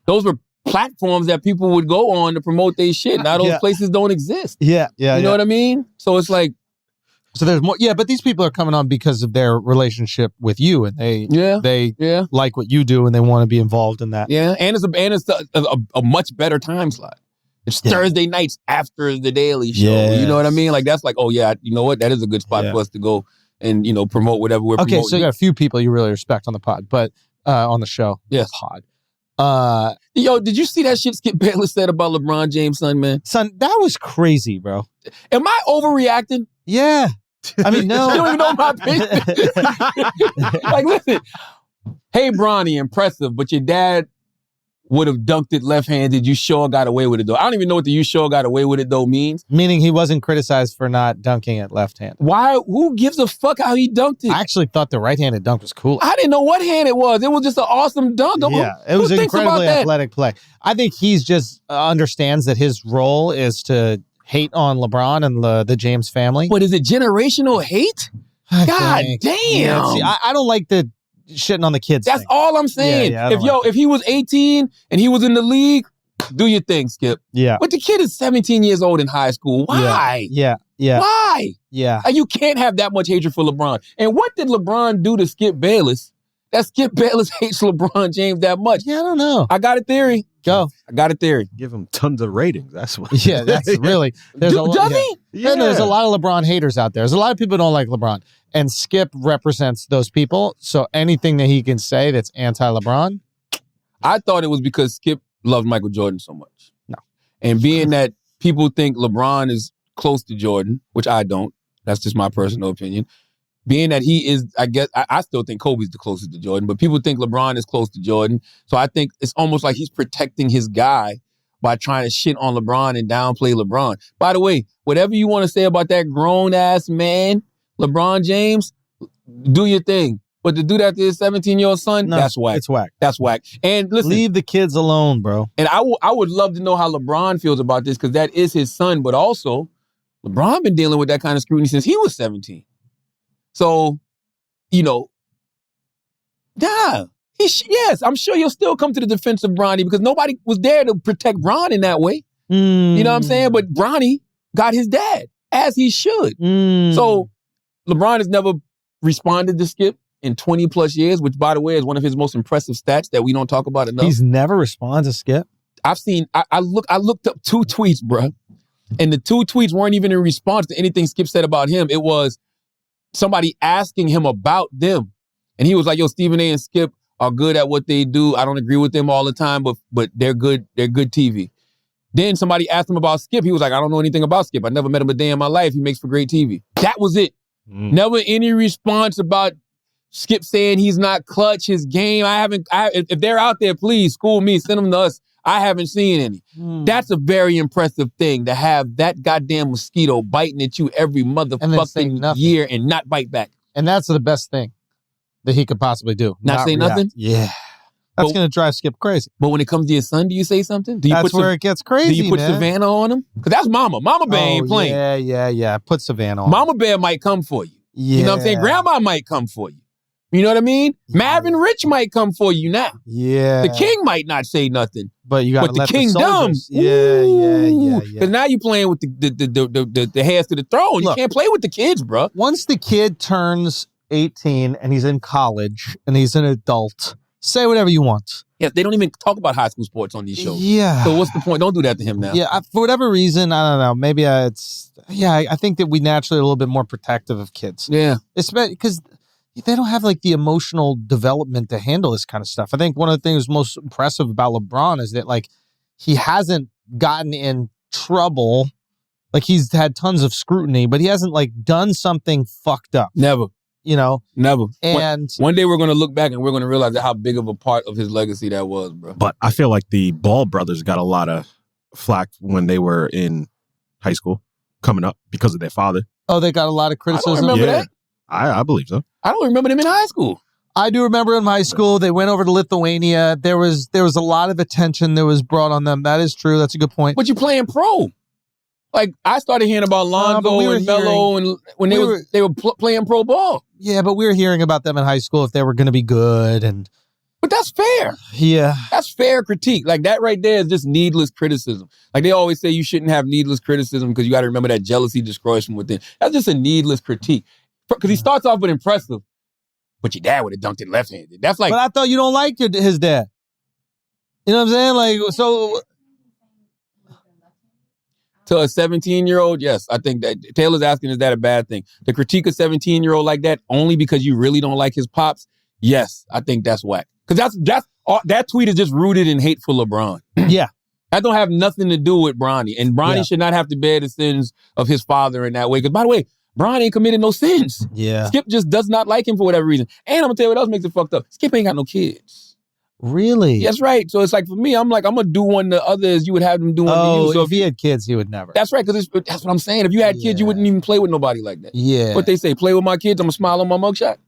those were platforms that people would go on to promote their shit. Now those places don't exist. Yeah. You know what I mean? So it's like, so there's more. Yeah, but these people are coming on because of their relationship with you, and they like what you do, and they want to be involved in that. Yeah, and it's a much better time slot. It's Thursday nights after the Daily Show. Yeah. You know what I mean? Like that's like, oh yeah, you know what? That is a good spot for us to go and promote whatever we're promoting. Okay, so you got a few people you really respect on the pod, but on the show, pod. Yo, did you see that shit Skip Bayless said about LeBron James' son, man? Son, that was crazy, bro. Am I overreacting? Yeah. I mean, no. You don't even know my opinion. Like, listen. Hey, Bronny, impressive, but your dad would have dunked it left-handed. You sure got away with it, though. I don't even know what the "you sure got away with it, though" means. Meaning he wasn't criticized for not dunking it left-handed. Why? Who gives a fuck how he dunked it? I actually thought the right-handed dunk was cool. I didn't know what hand it was. It was just an awesome dunk. It was an incredibly athletic play. I think he's just understands that his role is to hate on LeBron and the James family. But is it generational hate? God damn. Yeah, see, I don't like the shitting on the kids. That's thing. all I'm saying. If he was 18 and he was in the league, do your thing, Skip. Yeah. But the kid is 17 years old in high school. Why? Yeah. Why? Yeah. You can't have that much hatred for LeBron. And what did LeBron do to Skip Bayless that Skip Bayless hates LeBron James that much? Yeah, I don't know. I got a theory. Go. I got a theory. Give him tons of ratings. That's what. Yeah, that's really. Does he? Yeah. There's a lot of LeBron haters out there. There's a lot of people who don't like LeBron. And Skip represents those people. So anything that he can say that's anti-LeBron. I thought it was because Skip loved Michael Jordan so much. No. And being that people think LeBron is close to Jordan, which I don't. That's just my personal opinion. Being that he is, I guess, I still think Kobe's the closest to Jordan, but people think LeBron is close to Jordan. So I think it's almost like he's protecting his guy by trying to shit on LeBron and downplay LeBron. By the way, whatever you want to say about that grown-ass man, LeBron James, do your thing. But to do that to his 17-year-old son, that's whack. It's whack. That's whack. And listen. Leave the kids alone, bro. And I would love to know how LeBron feels about this because that is his son. But also, LeBron been dealing with that kind of scrutiny since he was 17. So, yes, I'm sure he'll still come to the defense of Bronny because nobody was there to protect Bron in that way. You know what I'm saying? But Bronny got his dad. as he should. So LeBron has never responded to Skip in 20 plus years, which, by the way, is one of his most impressive stats that we don't talk about enough. He's never responded to Skip. I've seen, I looked up 2 tweets, bruh. And the 2 tweets weren't even in response to anything Skip said about him. It was somebody asking him about them. And he was like, yo, Stephen A. and Skip are good at what they do. I don't agree with them all the time, but they're good. They're good TV. Then somebody asked him about Skip. He was like, I don't know anything about Skip. I never met him a day in my life. He makes for great TV. That was it. Never any response about Skip saying he's not clutch, his game. If they're out there, please school me, send them to us. I haven't seen any. That's a very impressive thing to have that goddamn mosquito biting at you every motherfucking year and not bite back. And that's the best thing that he could possibly do. Not say react. nothing? Yeah. That's going to drive Skip crazy. But when it comes to your son, do you say something? That's where it gets crazy, do you put man. Savannah on him? Because that's Mama. Mama Bear ain't playing. Yeah. Put Savannah on. Mama Bear might come for you. Yeah. You know what I'm saying? Grandma might come for you. You know what I mean? Yeah. Marvin Rich might come for you now. Yeah. The king might not say nothing. But you got to let the kingdom. Yeah. Because now you're playing with the heirs to the throne. Look, you can't play with the kids, bro. Once the kid turns 18 and he's in college and he's an adult, say whatever you want. Yeah, they don't even talk about high school sports on these shows. Yeah. So what's the point? Don't do that to him now. Yeah, for whatever reason, I don't know. Maybe I think that we naturally are a little bit more protective of kids. Yeah. Especially because they don't have like the emotional development to handle this kind of stuff. I think one of the things most impressive about LeBron is that like he hasn't gotten in trouble. Like he's had tons of scrutiny, but he hasn't like done something fucked up. Never. You know? Never. And one day we're going to look back and we're going to realize how big of a part of his legacy that was, bro. But I feel like the Ball brothers got a lot of flack when they were in high school coming up because of their father. Oh, they got a lot of criticism? I don't remember that. I believe so. I don't remember them in high school. I do remember in high school, they went over to Lithuania. There was a lot of attention that was brought on them. That is true. That's a good point. But you playing pro. Like, I started hearing about Lonzo and Melo and when they were playing pro ball. Yeah, but we were hearing about them in high school if they were going to be good. But that's fair. Yeah. That's fair critique. Like, that right there is just needless criticism. Like, they always say you shouldn't have needless criticism because you got to remember that jealousy destroys from within. That's just a needless critique. Because he starts off with impressive, but your dad would have dunked it left-handed. That's like... But I thought you don't like his dad. You know what I'm saying? Like, so... To a 17-year-old, yes, I think that Taylor's asking, is that a bad thing? To critique a 17-year-old like that only because you really don't like his pops, yes, I think that's whack. Because that tweet is just rooted in hateful LeBron. Yeah. That don't have nothing to do with Bronny. And Bronny should not have to bear the sins of his father in that way. Because, by the way, Bron ain't committed no sins. Yeah. Skip just does not like him for whatever reason. And I'm going to tell you what else makes it fucked up. Skip ain't got no kids. Really? That's right. So it's like, for me, I'm going to do one to others. You would have them do one to you. So if he had kids, he would never. That's right, because that's what I'm saying. If you had kids, you wouldn't even play with nobody like that. Yeah. What they say, play with my kids, I'm going to smile on my mugshot.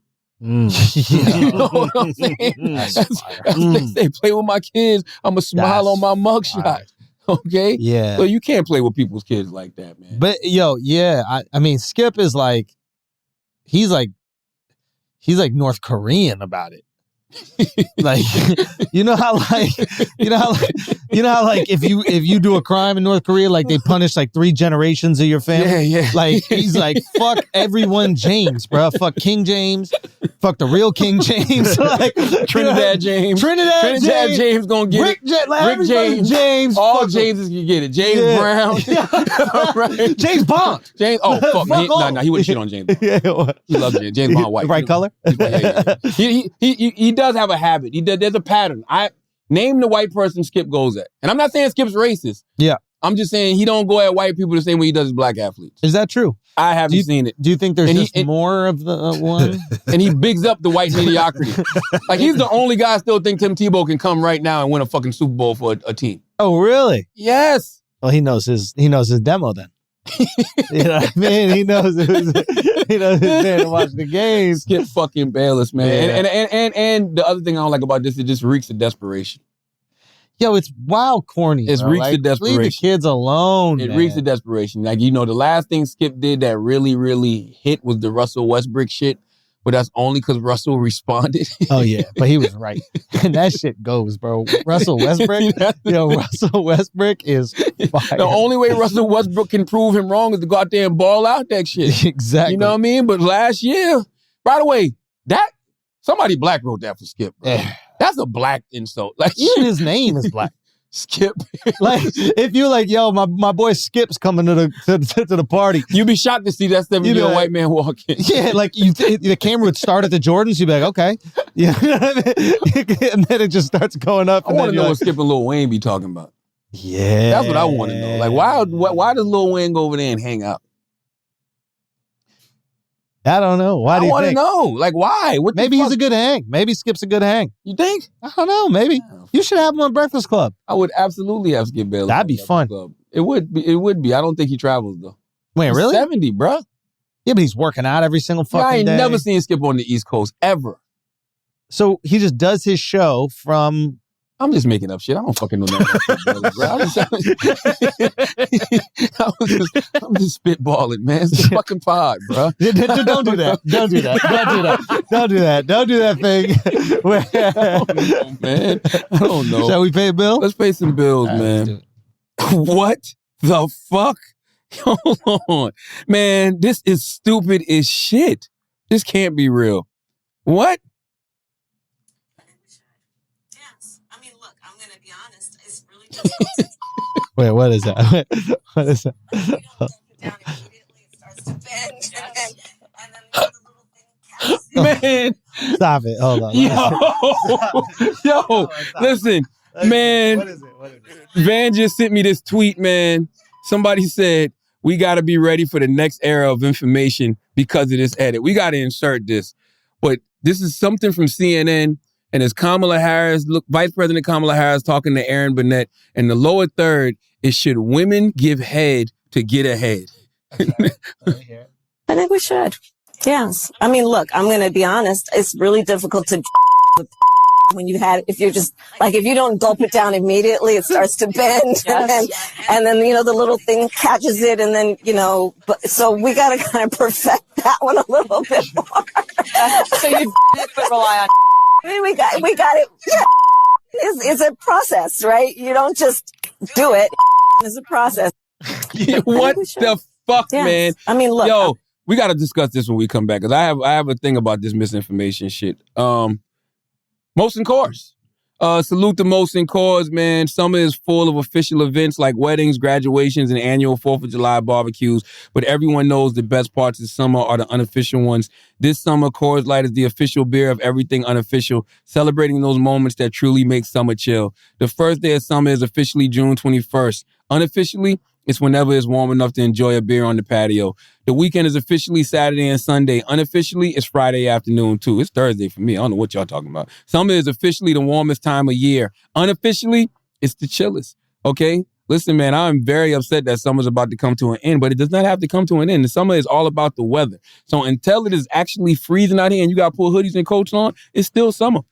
You know what I'm saying? That's what they say, play with my kids, I'm going to smile on my mugshot. Okay? Yeah. So you can't play with people's kids like that, man. But, I mean, Skip is like, he's like North Korean about it. Like, you know how if you do a crime in North Korea, like they punish like 3 generations of your family. Yeah. Like he's like, fuck everyone, James, bro. Fuck King James. Fuck the real King James. Like Trinidad James. Trinidad James gonna get Rick James. James. All Jameses can get it. James Brown. Right. James Bond. James. Oh fuck. He wouldn't shit on James Bond. He loves James. James Bond white. Right color. Yeah. He does have a habit. There's a pattern. Name the white person Skip goes at. And I'm not saying Skip's racist. Yeah. I'm just saying he don't go at white people the same way he does black athletes. Is that true? I haven't seen it. Do you think there's more of the one? And he bigs up the white mediocrity. Like, he's the only guy I still think Tim Tebow can come right now and win a fucking Super Bowl for a team. Oh, really? Yes. Well, he knows his demo then. You know what I mean? He knows his man to watch the games. Skip fucking Bayless, man. Yeah. And the other thing I don't like about this, it just reeks of desperation. Yo, it's wild corny. It reeks of desperation. Leave the kids alone. It reeks of desperation. Like, the last thing Skip did that really, really hit was the Russell Westbrook shit. but that's only because Russell responded. Oh yeah, but he was right, and that shit goes, bro. Russell Westbrook, Russell Westbrook is fire. The only way Russell Westbrook can prove him wrong is to go out there and ball out that shit. Exactly. You know what I mean? But last year, by the way, that somebody black wrote that for Skip, bro. That's a black insult. Like even his name is black. Skip. Like if you like, yo, my boy Skip's coming to the party. You'd be shocked to see that 70-year-old white man walk in. Yeah, like the camera would start at the Jordans. You'd be like, okay, yeah, you know what I mean? And then it just starts going up. I want to know what Skip and Lil Wayne be talking about. Yeah, that's what I want to know. Like, why does Lil Wayne go over there and hang out? I don't know. Why do you think? I want to know. Like, why? Maybe he's a good hang. Maybe Skip's a good hang. You think? I don't know. Maybe. You should have him on Breakfast Club. I would absolutely have Skip Bayless. That'd be fun. Club. It would be. It would be. I don't think he travels, though. Wait, he's really? 70, bro. Yeah, but he's working out every single fucking I ain't day. never seen Skip on the East Coast, ever. So he just does his show from... I'm just making up shit. I don't fucking know nothing about I'm just spitballing, man. It's the fucking pod, bro. Don't do that. Don't do that. Don't do that. Don't do that. Don't do that thing. I don't know, man. I don't know. Shall we pay a bill? Let's pay some bills, man. What the fuck? Hold on. Man, this is stupid as shit. This can't be real. What? Wait, what is that? What is that? Man, stop it. Hold on. Yo, listen, man. What is it? Van just sent me this tweet, man. Somebody said, we got to be ready for the next era of information because of this edit. We got to insert this. But this is something from CNN. And it's Kamala Harris, Vice President Kamala Harris talking to Aaron Burnett. And the lower third is, should women give head to get ahead? I think we should. Yes. I mean, look, I'm going to be honest. It's really difficult to when you if you don't gulp it down immediately, it starts to bend. And then, you know, the little thing catches it. And then, you know, so we got to kind of perfect that one a little bit more. So you rely on. I mean, we got it. Yeah. It's a process, right? You don't just do it. It's a process. What the fuck, man? I mean, look. Yo, we got to discuss this when we come back, because I have a thing about this misinformation shit. Molson Coors. Salute to Molson Coors, man. Summer is full of official events like weddings, graduations, and annual 4th of July barbecues. But everyone knows the best parts of summer are the unofficial ones. This summer, Coors Light is the official beer of everything unofficial, celebrating those moments that truly make summer chill. The first day of summer is officially June 21st. Unofficially, it's whenever it's warm enough to enjoy a beer on the patio. The weekend is officially Saturday and Sunday. Unofficially, it's Friday afternoon, too. It's Thursday for me. I don't know what y'all talking about. Summer is officially the warmest time of year. Unofficially, it's the chillest, okay? Listen, man, I'm very upset that summer's about to come to an end, but it does not have to come to an end. The summer is all about the weather. So until it is actually freezing out here and you got to pull hoodies and coats on, it's still summer.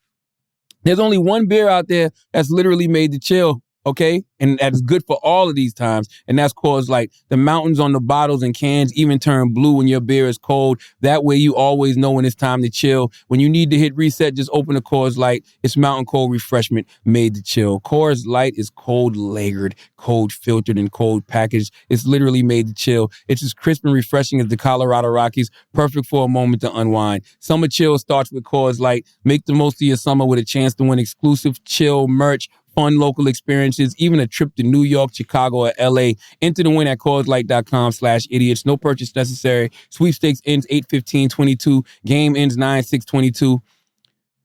There's only one beer out there that's literally made to chill, okay? And that's good for all of these times. And that's Coors Light. The mountains on the bottles and cans even turn blue when your beer is cold. That way you always know when it's time to chill. When you need to hit reset, just open a Coors Light. It's mountain cold refreshment made to chill. Coors Light is cold lagered, cold filtered, and cold packaged. It's literally made to chill. It's as crisp and refreshing as the Colorado Rockies. Perfect for a moment to unwind. Summer chill starts with Coors Light. Make the most of your summer with a chance to win exclusive chill merch, fun local experiences, even a trip to New York, Chicago, or LA. Enter the win at CoorsLight.com/idiots. No purchase necessary. Sweepstakes ends 8/15/22. Game ends 9/6/22.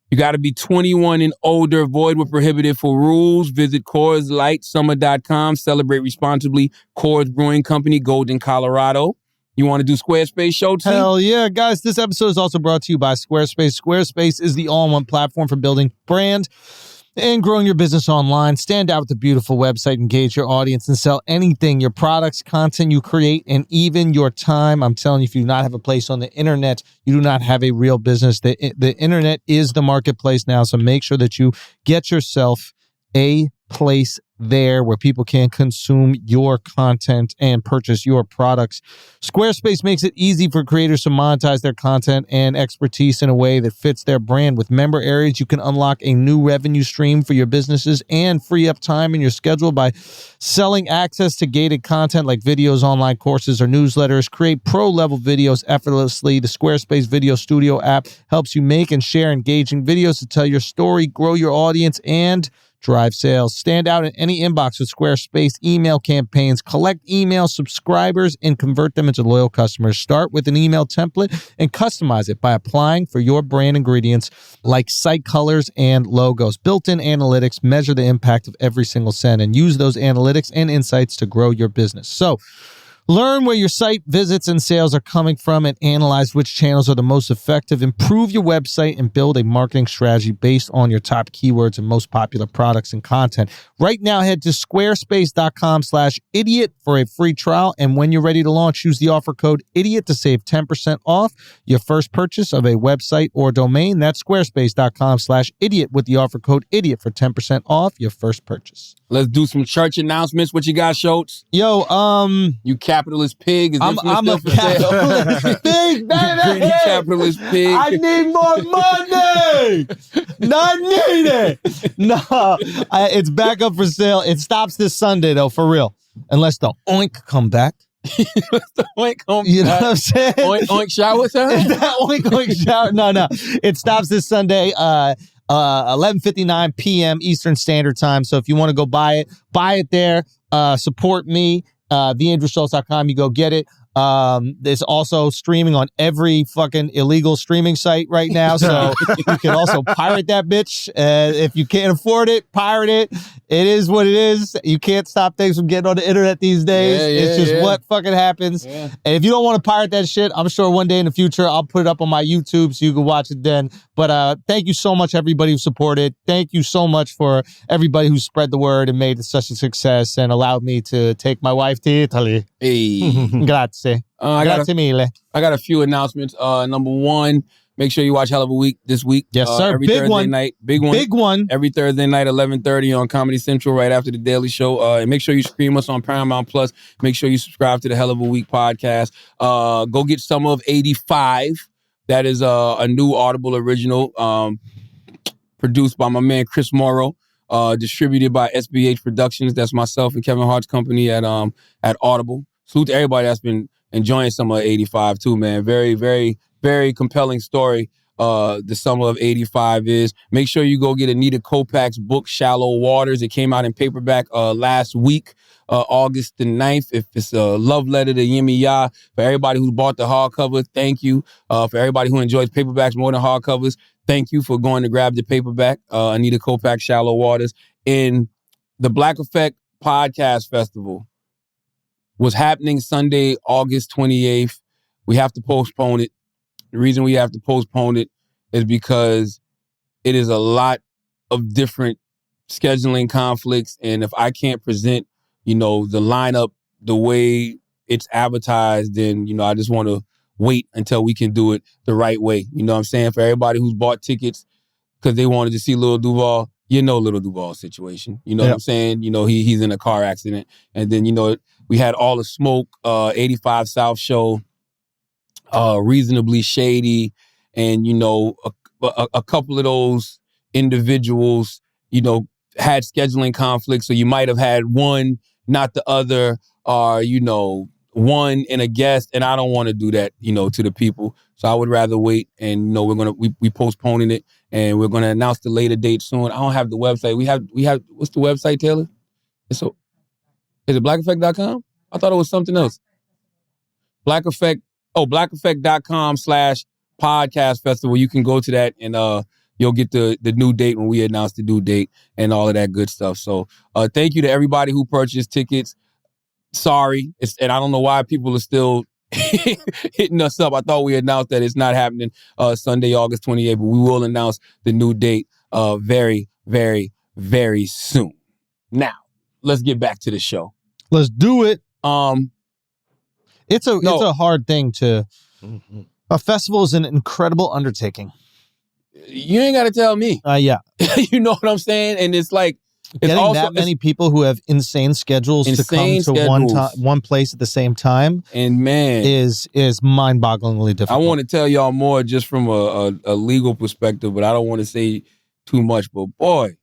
You got to be 21 and older. Void where prohibited for rules. Visit CoorsLightSummer.com. Celebrate responsibly. Coors Brewing Company, Golden, Colorado. You want to do Squarespace show too? Hell yeah, guys. This episode is also brought to you by Squarespace. Squarespace is the all-in-one platform for building brand and growing your business online. Stand out with a beautiful website, engage your audience, and sell anything, your products, content you create, and even your time. I'm telling you, if you do not have a place on the internet, you do not have a real business. The internet is the marketplace now, so make sure that you get yourself a place there where people can consume your content and purchase your products. Squarespace makes it easy for creators to monetize their content and expertise in a way that fits their brand. With member areas, you can unlock a new revenue stream for your businesses and free up time in your schedule by selling access to gated content like videos, online courses, or newsletters. Create pro-level videos effortlessly. The Squarespace Video Studio app helps you make and share engaging videos to tell your story, grow your audience, and drive sales. Stand out in any inbox with Squarespace email campaigns. Collect email subscribers and convert them into loyal customers. Start with an email template and customize it by applying for your brand ingredients like site colors and logos. Built-in analytics measure the impact of every single send and use those analytics and insights to grow your business. So, learn where your site visits and sales are coming from and analyze which channels are the most effective. Improve your website and build a marketing strategy based on your top keywords and most popular products and content. Right now, head to squarespace.com/idiot for a free trial. And when you're ready to launch, use the offer code idiot to save 10% off your first purchase of a website or domain. That's squarespace.com/idiot with the offer code idiot for 10% off your first purchase. Let's do some church announcements. What you got, Schultz? Yo, you capitalist pig. Is I'm a capitalist pig, baby. Greedy capitalist pig. I need more money. Not needed. No, it's back up for sale. It stops this Sunday though, for real. Unless the oink come back. The oink come You know back. what I'm saying? Oink shower time? Is that oink shower? No. It stops this Sunday. 11:59 p.m. Eastern Standard Time. So if you want to go buy it there. Support me. TheAndrewSchultz.com. You go get it. It's also streaming on every fucking illegal streaming site right now. So you can also pirate that bitch. If you can't afford it, pirate it. It is what it is. You can't stop things from getting on the internet these days. It's just what fucking happens. Yeah. And if you don't want to pirate that shit, I'm sure one day in the future I'll put it up on my YouTube so you can watch it then. But thank you so much, everybody who supported. Thank you so much for everybody who spread the word and made it such a success and allowed me to take my wife to Italy. Hey. Grazie. Grazie mille. I got a few announcements. Number one, make sure you watch Hell of a Week this week. Yes, sir. Every Big Thursday one. night. Big one. Every Thursday night, 11:30 on Comedy Central, right after the Daily Show. And make sure you stream us on Paramount Plus. Make sure you subscribe to the Hell of a Week podcast. Go get Summer of 85. That is a new Audible original produced by my man Chris Morrow. Distributed by SBH Productions. That's myself and Kevin Hart's company at Audible. Salute to everybody that's been enjoying Summer of 85 too, man. Very, very, very compelling story. The Summer of 85 is. Make sure you go get Anita Kopak's book, Shallow Waters. It came out in paperback last week, August the 9th. If it's a love letter to Yemi Ya, for everybody who bought the hardcover, thank you. For everybody who enjoys paperbacks more than hardcovers, thank you for going to grab the paperback, Anita Kopak's Shallow Waters. In the Black Effect Podcast Festival was happening Sunday, August 28th. We have to postpone it. The reason we have to postpone it is because it is a lot of different scheduling conflicts. And if I can't present, the lineup the way it's advertised, then, I just want to wait until we can do it the right way. You know what I'm saying? For everybody who's bought tickets because they wanted to see Lil Duval, Lil Duval's situation. You know what I'm saying? He's in a car accident. And then, we had All the Smoke, 85 South Show, Reasonably Shady, and, a couple of those individuals, had scheduling conflicts. So you might have had one, not the other, or, one and a guest, and I don't want to do that, to the people. So I would rather wait, and we postponing it, and we're gonna announce the later date soon. I don't have the website. We have what's the website, Taylor? Is it blackeffect.com? I thought it was something else. blackeffect.com/podcast festival. You can go to that and you'll get the new date when we announce the due date and all of that good stuff. So thank you to everybody who purchased tickets. Sorry, and I don't know why people are still hitting us up. I thought we announced that it's not happening Sunday, August 28th, but we will announce the new date very, very, very soon. Now, let's get back to the show. Let's do it. It's a hard thing to. A festival is an incredible undertaking. You ain't got to tell me. Yeah. You know what I'm saying? And it's like, Getting that many people who have insane schedules to come to one place at the same time, and man, is mind-bogglingly difficult. I want to tell y'all more just from a legal perspective, but I don't want to say too much. But boy,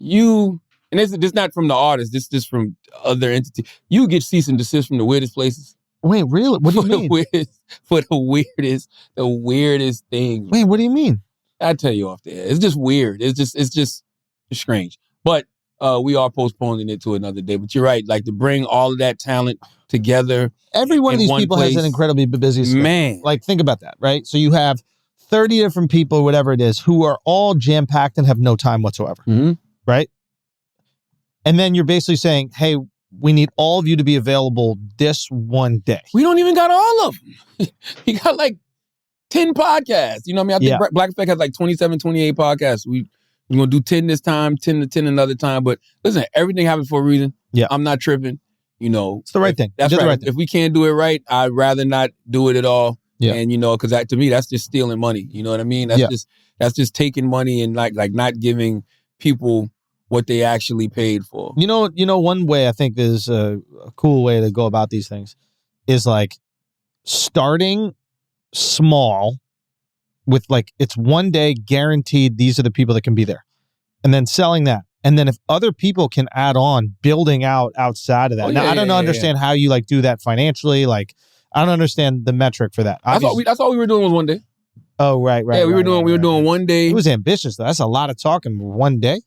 and this not from the artist, this is from other entities. You get cease and desist from the weirdest places. Wait, really? What do you mean? For the weirdest things. Wait, what do you mean? I'll tell you off there. It's just weird. It's just strange. But we are postponing it to another day. But you're right. Like, to bring all of that talent together. Every one of these people has an incredibly busy schedule. Man. Like, think about that, right? So you have 30 different people, whatever it is, who are all jam-packed and have no time whatsoever. Mm-hmm. Right? And then you're basically saying, hey, we need all of you to be available this one day. We don't even got all of them. You got like 10 podcasts. You know what I mean? I think Black Effect has like 27, 28 podcasts. We're going to do 10 this time, 10 to 10 another time. But listen, everything happens for a reason. Yeah. I'm not tripping. You know. It's the right thing. That's right. If we can't do it right, I'd rather not do it at all. Yeah. And, you know, because to me, that's just stealing money. You know what I mean? That's just taking money and like not giving people what they actually paid for. You know, one way I think is a cool way to go about these things is like starting small with like, it's one day guaranteed these are the people that can be there. And then selling that. And then if other people can add on, building out outside of that. Now, I don't understand how you like do that financially. Like, I don't understand the metric for that. That's all we were doing was one day. Oh, right. Yeah, we were doing one day. It was ambitious, though. That's a lot of talking one day.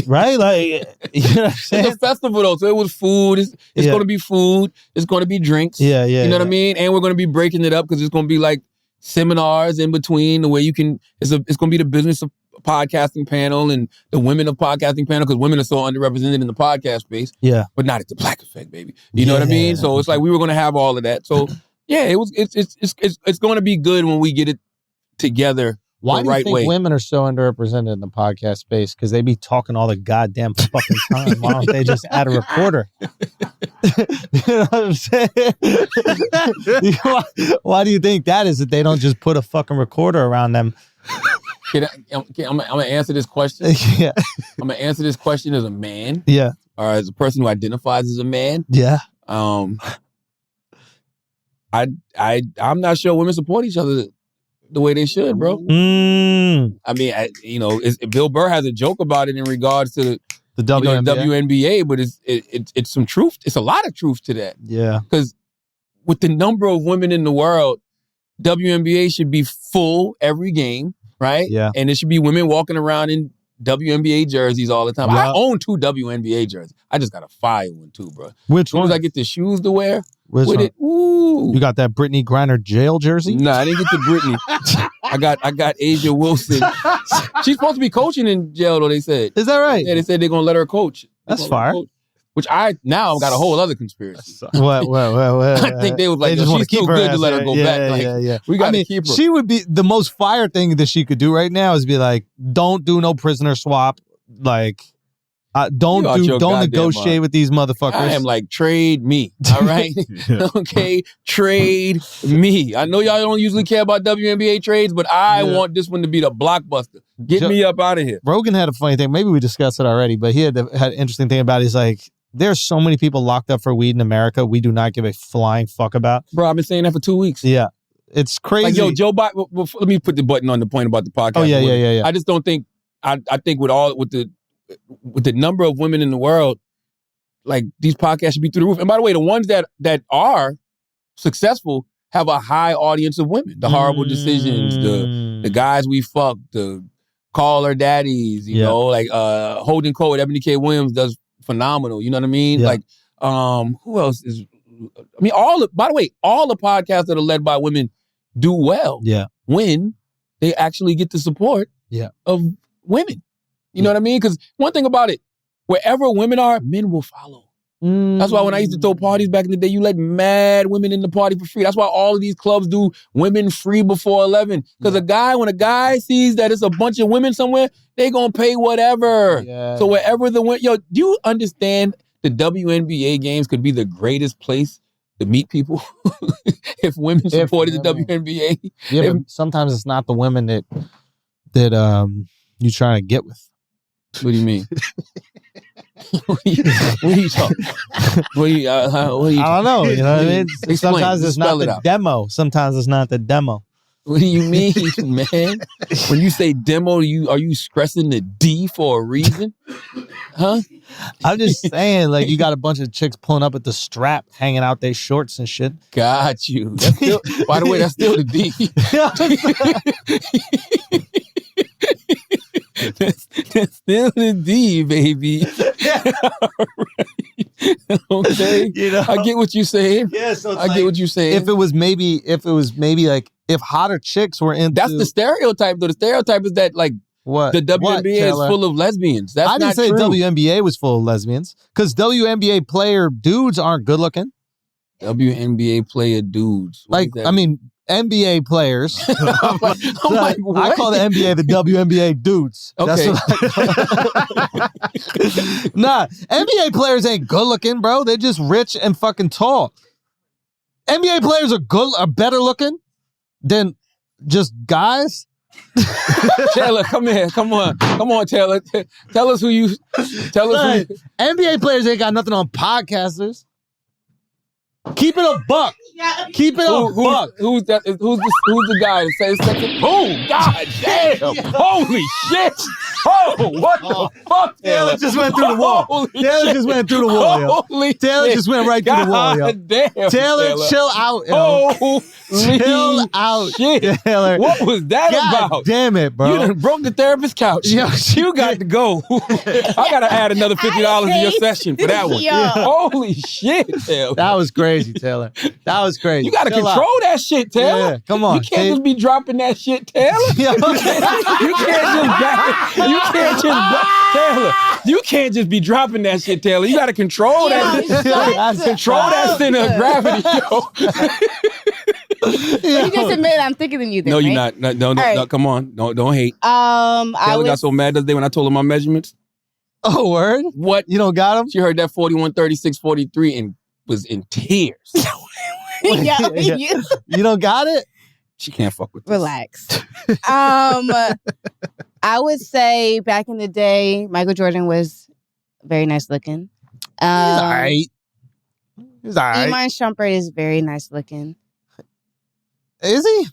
Right? Like, you know what I'm saying? It's a festival, though, so it was food. It's going to be food. It's going to be drinks. Yeah. You know what I mean? And we're going to be breaking it up because it's going to be like seminars in between the way you can, it's going to be the business of podcasting panel and the women of podcasting panel because women are so underrepresented in the podcast space. Yeah. But not at the Black Effect, baby. You know what I mean? So it's like we were going to have all of that. So yeah, it's going to be good when we get it together. Why do you think way. Women are so underrepresented in the podcast space? Because they be talking all the goddamn fucking time. Why don't they just add a recorder? You know what I'm saying? Why do you think that is that they don't just put a fucking recorder around them? I'm going to answer this question. Yeah. I'm going to answer this question as a man. Yeah. Or as a person who identifies as a man. Yeah. I'm not sure women support each other the way they should, bro. I mean, Bill Burr has a joke about it in regards to the WNBA, but it's some truth. It's a lot of truth to that. Yeah. Because with the number of women in the world, WNBA should be full every game, right? Yeah. And it should be women walking around in WNBA jerseys all the time. Yeah. I own 2 WNBA jerseys. I just got a fire one too, bro. Which one? As soon as I get the shoes to wear with it, ooh. You got that Brittany Griner jail jersey? No, I didn't get the Brittany. I got Asia Wilson. She's supposed to be coaching in jail, though, they said. Is that right? Yeah, they said they're going to let her coach. That's fire. Which now got a whole other conspiracy. What? I think they was like, she's too good to let her go back. Like, we got to keep her. She would be, the most fire thing that she could do right now is be like, don't do no prisoner swap. Like, don't negotiate with these motherfuckers. I am like, trade me. All right? Okay? Trade me. I know y'all don't usually care about WNBA trades, but I want this one to be the blockbuster. Get me up out of here. Rogan had a funny thing. Maybe we discussed it already, but he had an interesting thing about it. He's like, there's so many people locked up for weed in America we do not give a flying fuck about. Bro, I've been saying that for 2 weeks. Yeah. It's crazy. Like, yo, Joe Biden, let me put the button on the point about the podcast. Oh, yeah. I just don't think, I think with the number of women in the world, like, these podcasts should be through the roof. And by the way, the ones that are successful have a high audience of women. The Horrible Decisions, the Guys We Fucked, the Call Her Daddies, you know, like Holding Cold, Ebony K. Williams does phenomenal. You know what I mean? Yeah. Like, who else is? I mean, by the way, all the podcasts that are led by women do well. Yeah. When they actually get the support. Of women. You know what I mean? Because one thing about it, wherever women are, men will follow. That's why when I used to throw parties back in the day, you let mad women in the party for free. That's why all of these clubs do women free before 11. Because when a guy sees that it's a bunch of women somewhere, they gonna pay whatever. Yeah. So wherever do you understand the WNBA games could be the greatest place to meet people if women supported the WNBA? Yeah, but sometimes it's not the women that you're trying to get with. What do you mean? What are you talking? What are you? I don't know. You know what I mean? Explain. Sometimes it's not Spell it the out. demo. Sometimes it's not the demo. What do you mean, man? When you say demo, are you stressing the D for a reason? Huh? I'm just saying, like, you got a bunch of chicks pulling up at the strap, hanging out their shorts and shit. Got you. That's still, by the way, that's still the D. That's still the D, baby. Okay. You know? I get what you're saying. Yeah, so I get what you're saying. If it was maybe like if hotter chicks were into That's the stereotype, though. The stereotype is that, like, what the WNBA is full of lesbians. That's I didn't not say true. WNBA was full of lesbians because WNBA player dudes aren't good looking. WNBA player dudes. What Like, does that I mean, NBA players. I'm like, what? I call the NBA the WNBA dudes. Okay. Nah, NBA players ain't good looking, bro. They're just rich and fucking tall. NBA players are better looking than just guys. Taylor, come here. Come on, Taylor. Tell us who you. Tell us who. NBA players ain't got nothing on podcasters. Keep it a buck. Keep it a buck. Who's the guy that says second? Oh, god damn! Holy shit! Oh, what the fuck, Taylor? Taylor just went through the wall. Taylor just went through the wall, yo. Holy Taylor shit. just went right through the wall, yo. God damn, Taylor, chill out, yo. Holy Chill out, shit. Taylor. What was that God about? damn it, bro. You done broke the therapist couch. Yo, you got to go. I got to add another $50 to your session for that one. Holy shit, Taylor. That was crazy, Taylor. That was crazy. You got to Chill control out. that shit, Taylor. Yeah, come on. You can't just be dropping that shit, Taylor. Taylor, you can't just be dropping that shit, Taylor. You got to control that. Control that center of gravity, yo. You just admitted I'm thicker than you. Then, No, you're right? not. No, right. come on. Don't hate. I Taylor got so mad the other day when I told her my measurements. Oh, word? What? You don't got him? She heard that 41, 36, 43 and was in tears. You don't got it? She can't fuck with this. Relax. I would say back in the day, Michael Jordan was very nice looking. He's all right. He's all right. Iman Shumpert is very nice looking. Is he?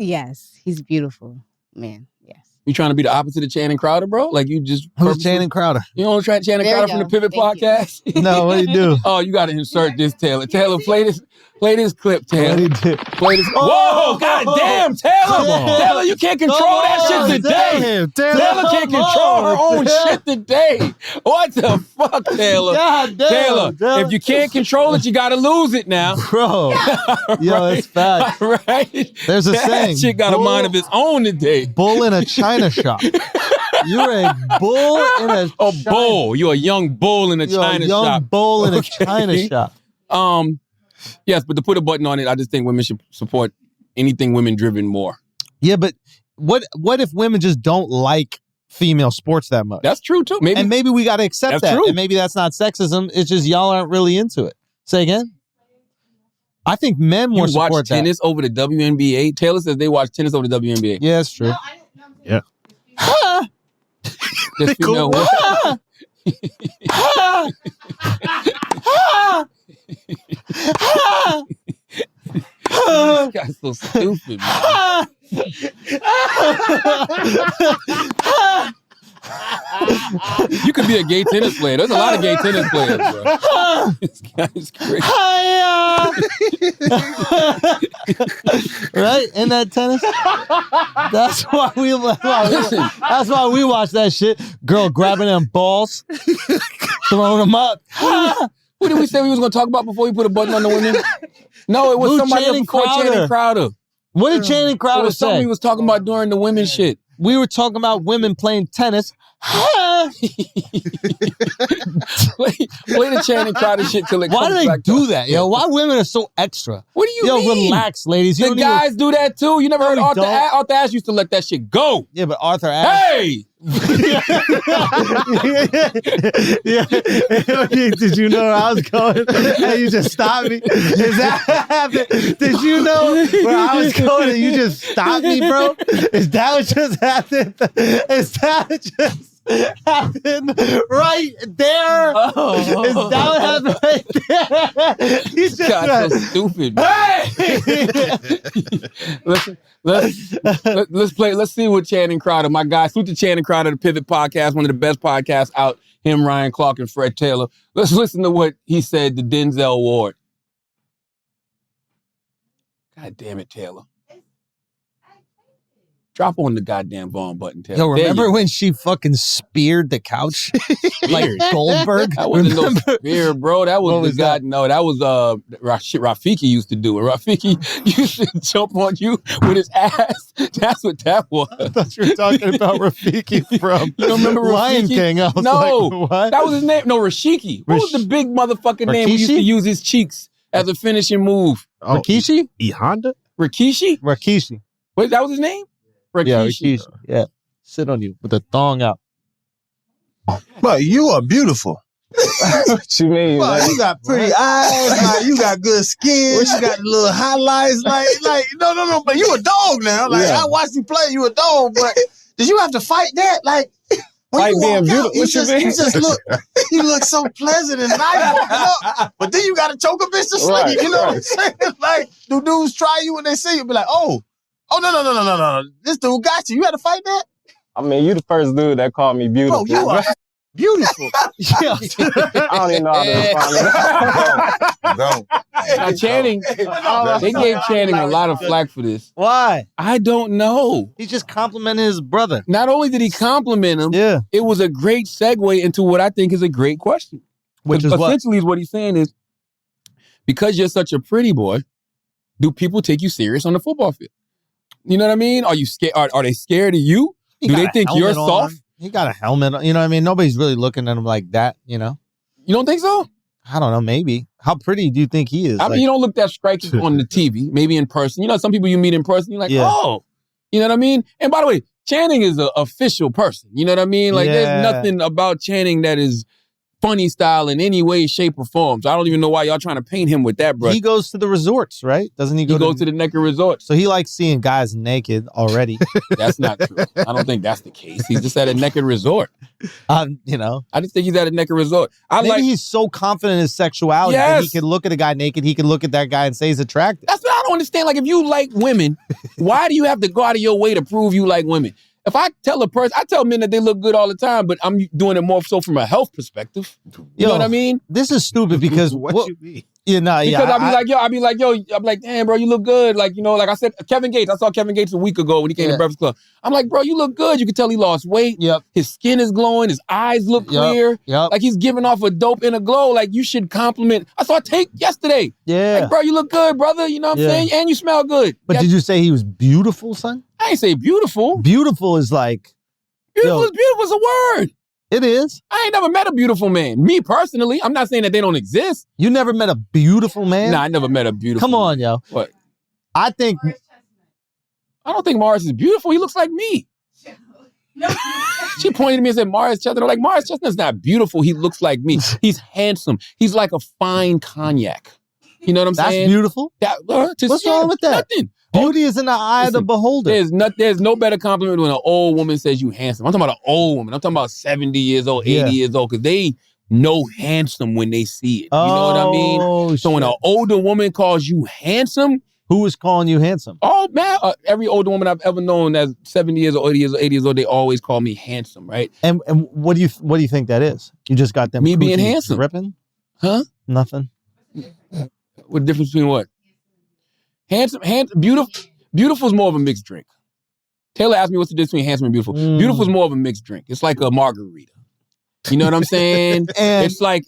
Yes, he's beautiful, man. Yes. You trying to be the opposite of Channing Crowder, bro? Like you just Who's Channing Crowder? You don't try Channing There Crowder you from the go. Pivot Thank you. Podcast? No, what do you do? Oh, you got to insert this, Taylor. Taylor, play this clip, Taylor. What do you do? Play this. Oh, Whoa, god damn, Taylor. Taylor, you can't control that shit today. Damn, Taylor can't control her own shit today. What the fuck, Taylor? God damn, Taylor, if you can't control it, you got to lose it now. Bro. Yo, it's fact. Right? There's a that saying. Shit got a mind of its own today. Bull in a china shop. You're a bull in a bull. You're a young bull in a china young shop. bull in a china shop. Yes, but to put a button on it, I just think women should support anything women-driven more. Yeah, but what if women just don't like female sports that much? That's true, too. Maybe we got to accept That's that. true. And maybe that's not sexism. It's just y'all aren't really into it. Say again? I think men more You watch support that. tennis over the WNBA? Taylor says they watch tennis over the WNBA. Yeah, that's true. Yeah. This female what? This guy's so stupid, man. You could be a gay tennis player. There's a lot of gay tennis players, bro. This guy's crazy. Right? In that tennis? That's why we watch that shit. Girl grabbing them balls, throwing them up. What did we say we was going to talk about before we put a button on the women? No, it was Who's somebody Channing before Crowder? Channing Crowder. What did Channing It Crowder was something say? we was talking about during the women's shit. We were talking about women playing tennis. Play the Channing Crowder shit till it Why comes do they back do up. that, yo? Why women are so extra? What do you Yo, mean? relax, ladies. You The don't even- guys do that too. You never heard we Arthur don't. Ashe? Arthur Ashe used to let that shit go. Yeah, but Arthur Ashe. Hey! Yeah. Did you know where I was going? And you just stopped me? Is that what happened? Did you know where I was going and you just stopped me, bro? Is that what just happened? Is that what just... happened right there. Is that what happened right there? He just God, so stupid. Hey! let's play. Let's see what Channing Crowder, my guy, salute to Channing Crowder, the Pivot Podcast, one of the best podcasts out. Him, Ryan Clark, and Fred Taylor. Let's listen to what he said to Denzel Ward. God damn it, Taylor. Drop on the goddamn Vaughn button, Taylor. Yo, remember when she fucking speared the couch? Like Goldberg? That wasn't no spear, bro. That was the guy. No, that was shit Rafiki used to do. And Rafiki used to jump on you with his ass. That's what that was. I thought you were talking about Rafiki from you don't remember Lion Rafiki? King. I was no, like, what? That was his name. No, Rashiki. What was the big motherfucking name? He used to use his cheeks as a finishing move. Oh, Rikishi? Honda? Rikishi? Rikishi. Wait, that was his name? Rikishi. Yeah, Rikishi. Yeah. Sit on you with the thong out. But you are beautiful. What you mean? Well, you got pretty eyes, you got good skin, you got little highlights, like no, but you a dog now. Like I watched you play, you a dog, but did you have to fight that? Like when Fight you being walk beautiful. out, you just look, you look so pleasant and nice walking up, but then you got to choke a bitch to sleep. Right, you know what I'm saying? Like, do dudes try you when they see you? Be like, oh no, this dude got you. You had to fight that? I mean, you the first dude that called me beautiful. Bro, you are beautiful. I don't even know how to respond to that. Now, Channing, they gave Channing a lot of flack for this. Why? I don't know. He just complimented his brother. Not only did he compliment him, it was a great segue into what I think is a great question. Which is essentially what he's saying is, because you're such a pretty boy, do people take you serious on the football field? You know what I mean? Are you scared? Are they scared of you? Do they think you're soft? He got a helmet on. You know what I mean? Nobody's really looking at him like that, you know? You don't think so? I don't know, maybe. How pretty do you think he is? I mean, you don't look that striking on the TV, maybe in person. You know, some people you meet in person, you're like, oh. You know what I mean? And by the way, Channing is an official person. You know what I mean? Like, there's nothing about Channing that is funny style in any way, shape, or form. So I don't even know why y'all trying to paint him with that, bro. He goes to the resorts, right? Doesn't he go? He goes to the naked resorts. So he likes seeing guys naked already. That's not true. I don't think that's the case. He's just at a naked resort. You know, I just think he's at a naked resort. Maybe he's so confident in his sexuality that he can look at a guy naked. He can look at that guy and say he's attractive. That's what I don't understand. Like, if you like women, why do you have to go out of your way to prove you like women? If I tell a person, I tell men that they look good all the time, but I'm doing it more so from a health perspective. You know what I mean? This is stupid because what you mean? You know, because I'll be like, damn, bro, you look good. Like, you know, like I said, Kevin Gates. I saw Kevin Gates a week ago when he came to Breakfast Club. I'm like, bro, you look good. You can tell he lost weight. Yep. His skin is glowing. His eyes look clear. Yep. Like, he's giving off a dope inner glow. Like, you should compliment. I saw Tate yesterday. Yeah. Like, bro, you look good, brother. You know what I'm saying? And you smell good. But did you say he was beautiful, son? I ain't say beautiful. Beautiful is like... Beautiful is a word. It is. I ain't never met a beautiful man. Me personally, I'm not saying that they don't exist. You never met a beautiful man? Nah, I never met a beautiful Come on, yo. What? I don't think Morris is beautiful. He looks like me. She pointed at me and said, Morris Chestnut. I'm like, Morris Chestnut's not beautiful. He looks like me. He's handsome. He's like a fine cognac. You know what I'm saying? That's beautiful. What's wrong with that? Nothing. Beauty is in the eye of the beholder. There's no better compliment when an old woman says you handsome. I'm talking about an old woman. I'm talking about 70 years old, 80 years old, because they know handsome when they see it. You know what I mean? So when an older woman calls you handsome. Who is calling you handsome? Oh, man. Every older woman I've ever known that's 70 years old, 80 years old, they always call me handsome, right? And what do you think that is? You just got them me being handsome. Ripping? Huh? Nothing. What the difference between what? Handsome, beautiful is more of a mixed drink. Taylor asked me what's the difference between handsome and beautiful. Beautiful is more of a mixed drink. It's like a margarita. You know what I'm saying? It's like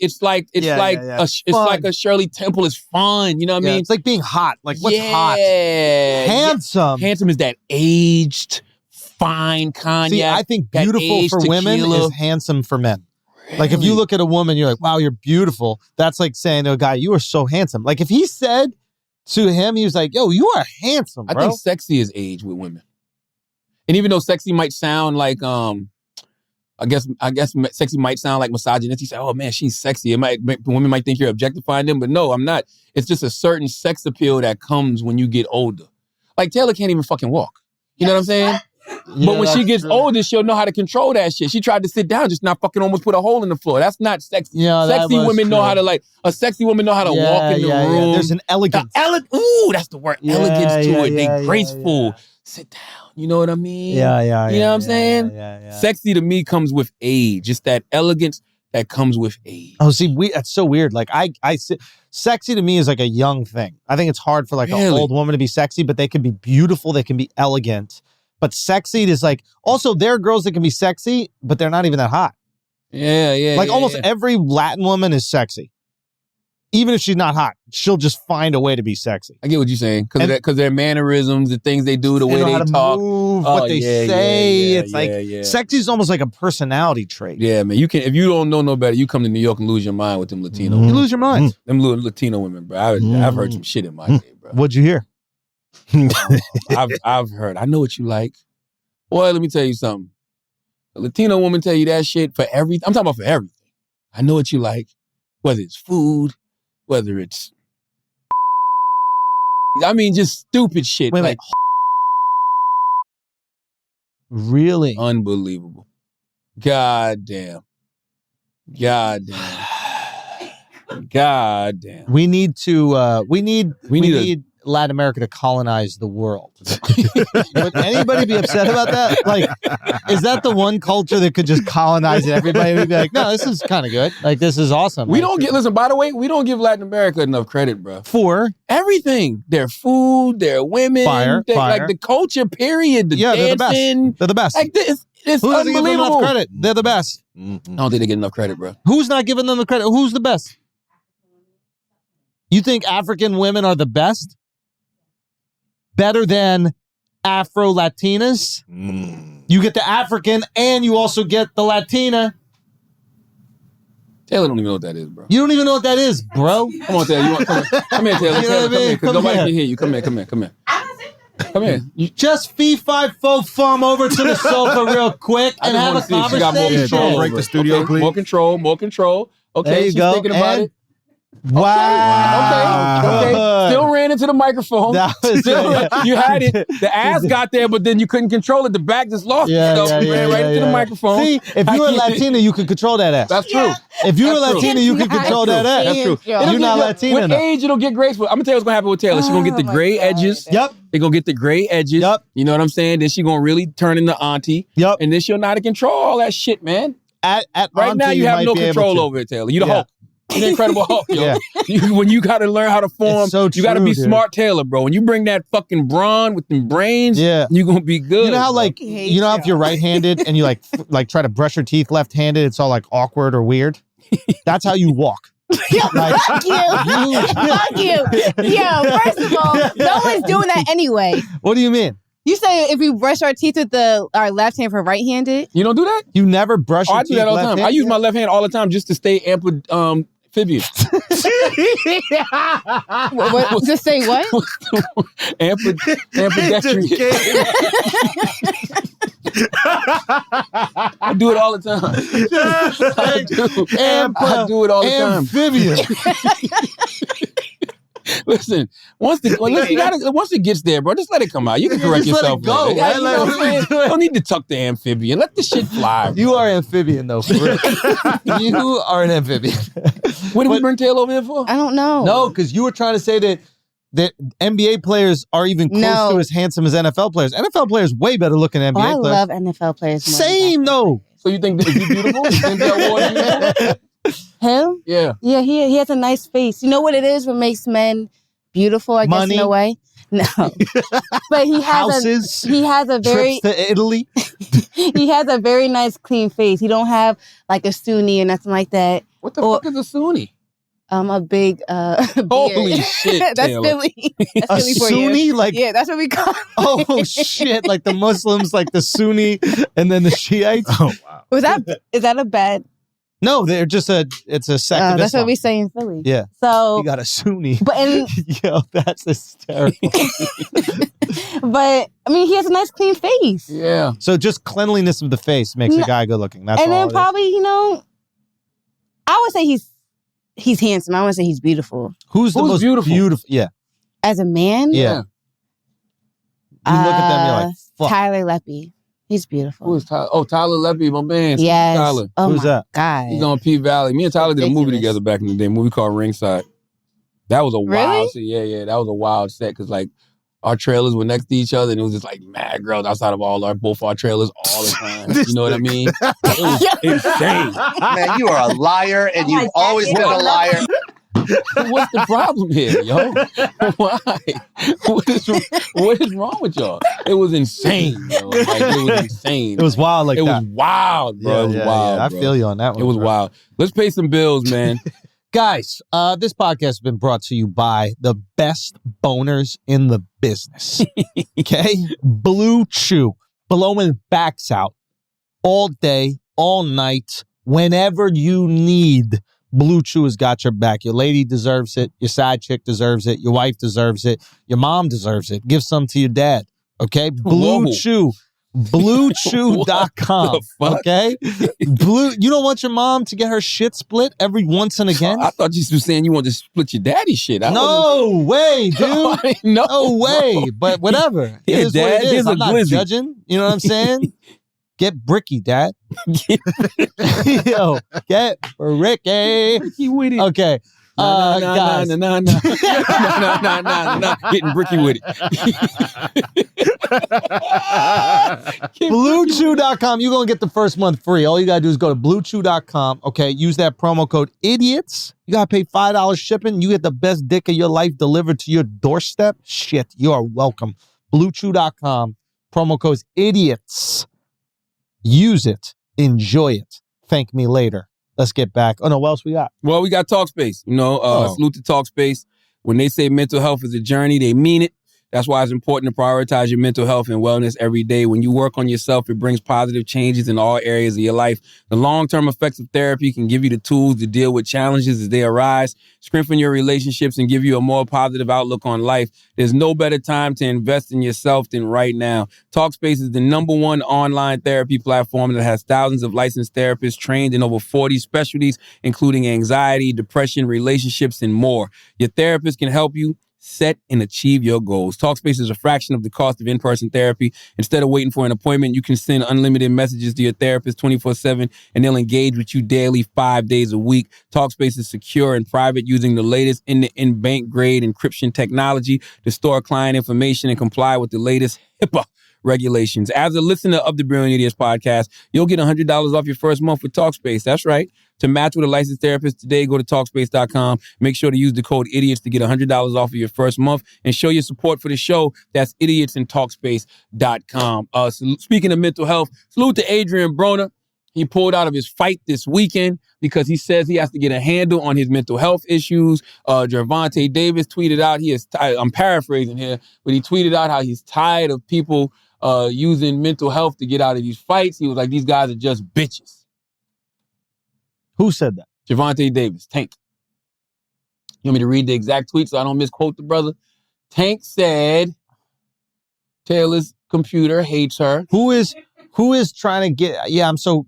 a Shirley Temple is fun. You know what I mean? It's like being hot. Like what's hot? Handsome. Handsome is that aged, fine cognac. See, I think beautiful for women is handsome for men. Really? Like if you look at a woman, you're like, wow, you're beautiful. That's like saying to a guy, you are so handsome. Like if he said to him, he was like, yo, you are handsome, bro. I think sexy is age with women. And even though sexy might sound like, I guess sexy might sound like misogynistic. You say, oh man, she's sexy. Women might think you're objectifying them, but no, I'm not. It's just a certain sex appeal that comes when you get older. Like Taylor can't even fucking walk. You know what I'm saying? But when she gets older, she'll know how to control that shit. She tried to sit down, just not fucking almost put a hole in the floor. That's not sexy. Sexy women know how to a sexy woman know how to walk in the room. Yeah. There's an elegance. Ooh, that's the word. Elegance to it. They graceful. Sit down. You know what I mean? Yeah. You know what I'm saying? Yeah. Sexy to me comes with age. Just that elegance that comes with age. Oh, see, that's so weird. Like sexy to me is like a young thing. I think it's hard for like an old woman to be sexy, but they can be beautiful. They can be elegant. But sexy is like, also there are girls that can be sexy, but they're not even that hot. Yeah. Like almost every Latin woman is sexy. Even if she's not hot, she'll just find a way to be sexy. I get what you're saying. Because their mannerisms, the things they do, the way they talk. Move, what they say. It's like, sexy is almost like a personality trait. Yeah, man. You can, if you don't know no better, you come to New York and lose your mind with them Latino women. You lose your mind. Them little Latino women, bro. I've heard some shit in my day, bro. What'd you hear? I've heard. I know what you like. Boy, let me tell you something. A Latino woman tell you that shit for everything. I'm talking about for everything. I know what you like. Whether it's food, whether it's... I mean, just stupid shit. Wait. Really? Unbelievable. God damn. We need Latin America to colonize the world. Would anybody be upset about that? Like, is that the one culture that could just colonize it? Everybody would be like, no, this is kind of good. Like, this is awesome. Listen, by the way, we don't give Latin America enough credit, bro. For? Everything. Their food, their women. Fire. Like, the culture, period. The dancing. They're the best. Like, it's Who doesn't give them unbelievable. enough credit? They're the best. I don't think they get enough credit, bro. Who's not giving them the credit? Who's the best? You think African women are the best? Better than Afro-Latinas? You get the African and you also get the Latina. Taylor don't even know what that is, bro. You don't even know what that is, bro. Come on, Taylor. Come here, Taylor. You know what I mean? Come here, because Come nobody here. can hear you. Come here. Come here. You Just fee-fi-fo-fum over to the sofa real quick and have a she got more conversation. control. Break the studio, please. More control. Okay, There you she's go. thinking about And- it. Wow. Okay. Good. Still ran into the microphone. That was- You had it. The ass got there, but then you couldn't control it. The back just lost itself. Ran right into the microphone. See, if you were Latina, you could control that ass. That's true. If you were That's true. Latina, you could control that ass. That's true. You're not Latina With enough. age, it'll get graceful. I'm gonna tell you what's gonna happen with Taylor. She's gonna get the gray edges. Yep. They're gonna get the gray edges. Yep. You know what I'm saying? Then she's gonna really turn into auntie. Yep. And then she'll know how to control all that shit, man. At Right Auntie, now, you have might no be able control to. over it, Taylor. You're the Yeah. Hulk. You're the Incredible Hulk, yo. Yeah. When you got to learn how to form, It's so you got to true, be dude. smart, Taylor, bro. When you bring that fucking brawn with them brains, Yeah. you're going to be good. You know how bro. if you're right-handed and you like try to brush your teeth left-handed, it's all like awkward or weird. That's how you walk. Like, Fuck you. Yo, first of all, no one's doing that anyway. what do you mean? You say if we brush our teeth with our left hand for right-handed? You don't do that? You never brush your I teeth do that all the time. left-handed? I use my left hand all the time just to stay amphibious. What, just say what? Ambidextrous. I do it all the time. I do it all the time. Amphibious. Listen, once it gets there, bro, just let it come out. You can correct Just let yourself. it go, later. right? You know what I'm saying? Don't need to tuck the amphibian. Let the shit fly. You are amphibian, though. For real. You are an amphibian. What did we bring Taylor over here for? I don't know. No, because you were trying to say that NBA players are even close to as handsome as NFL players. NFL players way better looking than NBA I players. love NFL players. More Same, though. So you think that he's beautiful? Denzel Ward, beautiful? Him? Yeah. Yeah, he has a nice face. You know what it is? What makes men beautiful, I guess, Money? in a way? No. But he has a very Trips to Italy. he has a very nice clean face. He don't have like a Sunni or nothing like that. What the fuck is a Sunni? A big Holy beard. shit, That's Taylor. Philly. That's A Philly for Sunni? you. Like, yeah, that's what we call. oh shit! Like the Muslims, like the Sunni, and then the Shiites. Oh wow! Is that a bad? No, they're just it's a sect of That's Islam. what we say in Philly. Yeah. So You got a Sunni. But yo, that's hysterical. But I mean, he has a nice clean face. Yeah. So just cleanliness of the face makes a guy good looking. That's and all. then probably, I would say he's handsome. I wouldn't say he's beautiful. Who's the most beautiful? Yeah. As a man? Yeah. You look at them, you're like, fuck. Tyler Leppy. He's beautiful. Who is Tyler? Oh, Tyler Leppy, my man. Yes. Tyler. Oh Who's my that? God. He's on P Valley. Me and Tyler did a movie Ridiculous. together back in the day. A movie called Ringside. That was a wild set. Yeah. That was a wild set because like our trailers were next to each other and it was just like mad girls outside of both our trailers all the time. You know what I mean? It was insane. Man, you are a liar and you've always been a liar. What's the problem here, yo? Why? What is wrong with y'all? It was insane, yo. Like, it was insane. It was wild like it that. It was wild, bro. It was wild. I bro. feel you on that one. It was wild. Let's pay some bills, man. Guys, this podcast has been brought to you by the best boners in the business. Okay? Blue Chew. Blowing backs out all day, all night, whenever you need. Blue Chew has got your back. Your lady deserves it. Your side chick deserves it. Your wife deserves it. Your mom deserves it. Give some to your dad. Okay? Blue Chew. BlueChew.com. Okay? You don't want your mom to get her shit split every once and again? I thought you were saying you wanted to split your daddy's shit. No way, dude. No way. But whatever. It is what it is. I'm not judging. You know what I'm saying? Get bricky, Dad. Yo, get bricky. Bricky with it. Okay. Guys. Nah. Getting bricky with it. BlueChew.com. You're going to get the first month free. All you got to do is go to BlueChew.com. Okay. Use that promo code IDIOTS. You got to pay $5 shipping. You get the best dick of your life delivered to your doorstep. Shit. You are welcome. BlueChew.com. Promo code IDIOTS. Use it. Enjoy it. Thank me later. Let's get back. Oh, no, what else we got? Well, we got Talkspace. Salute to Talkspace. When they say mental health is a journey, they mean it. That's why it's important to prioritize your mental health and wellness every day. When you work on yourself, it brings positive changes in all areas of your life. The long-term effects of therapy can give you the tools to deal with challenges as they arise, strengthen your relationships, and give you a more positive outlook on life. There's no better time to invest in yourself than right now. Talkspace is the #1 online therapy platform that has thousands of licensed therapists trained in over 40 specialties, including anxiety, depression, relationships, and more. Your therapist can help you set and achieve your goals. Talkspace is a fraction of the cost of in-person therapy. Instead of waiting for an appointment, you can send unlimited messages to your therapist 24/7, and they'll engage with you daily, 5 days a week. Talkspace is secure and private, using the latest end-to-end bank-grade encryption technology to store client information and comply with the latest HIPAA regulations. As a listener of the Brilliant Idiots podcast, you'll get $100 off your first month with Talkspace. That's right. To match with a licensed therapist today, go to Talkspace.com. Make sure to use the code IDIOTS to get $100 off of your first month and show your support for the show. That's idiots and Talkspace.com. Speaking of mental health, salute to Adrian Broner. He pulled out of his fight this weekend because he says he has to get a handle on his mental health issues. Gervonta Davis tweeted out, I'm paraphrasing here, but he tweeted out how he's tired of people using mental health to get out of these fights. He was like, these guys are just bitches. Who said that? Gervonta Davis, Tank. You want me to read the exact tweet so I don't misquote the brother? Tank said, Taylor's computer hates her. Who is trying to get,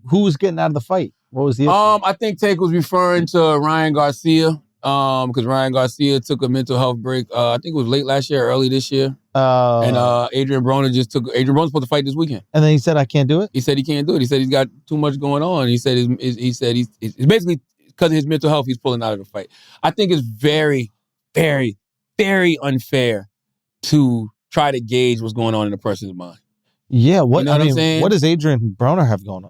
who's getting out of the fight? What was the issue? I think Tank was referring to Ryan Garcia, because Ryan Garcia took a mental health break, I think it was late last year, early this year. And Adrian Broner's supposed to fight this weekend. And then he said, I can't do it? He said he can't do it. He said he's got too much going on. He said it's basically because of his mental health, he's pulling out of the fight. I think it's very, very, very unfair to try to gauge what's going on in a person's mind. Yeah, what I'm saying? What does Adrian Broner have going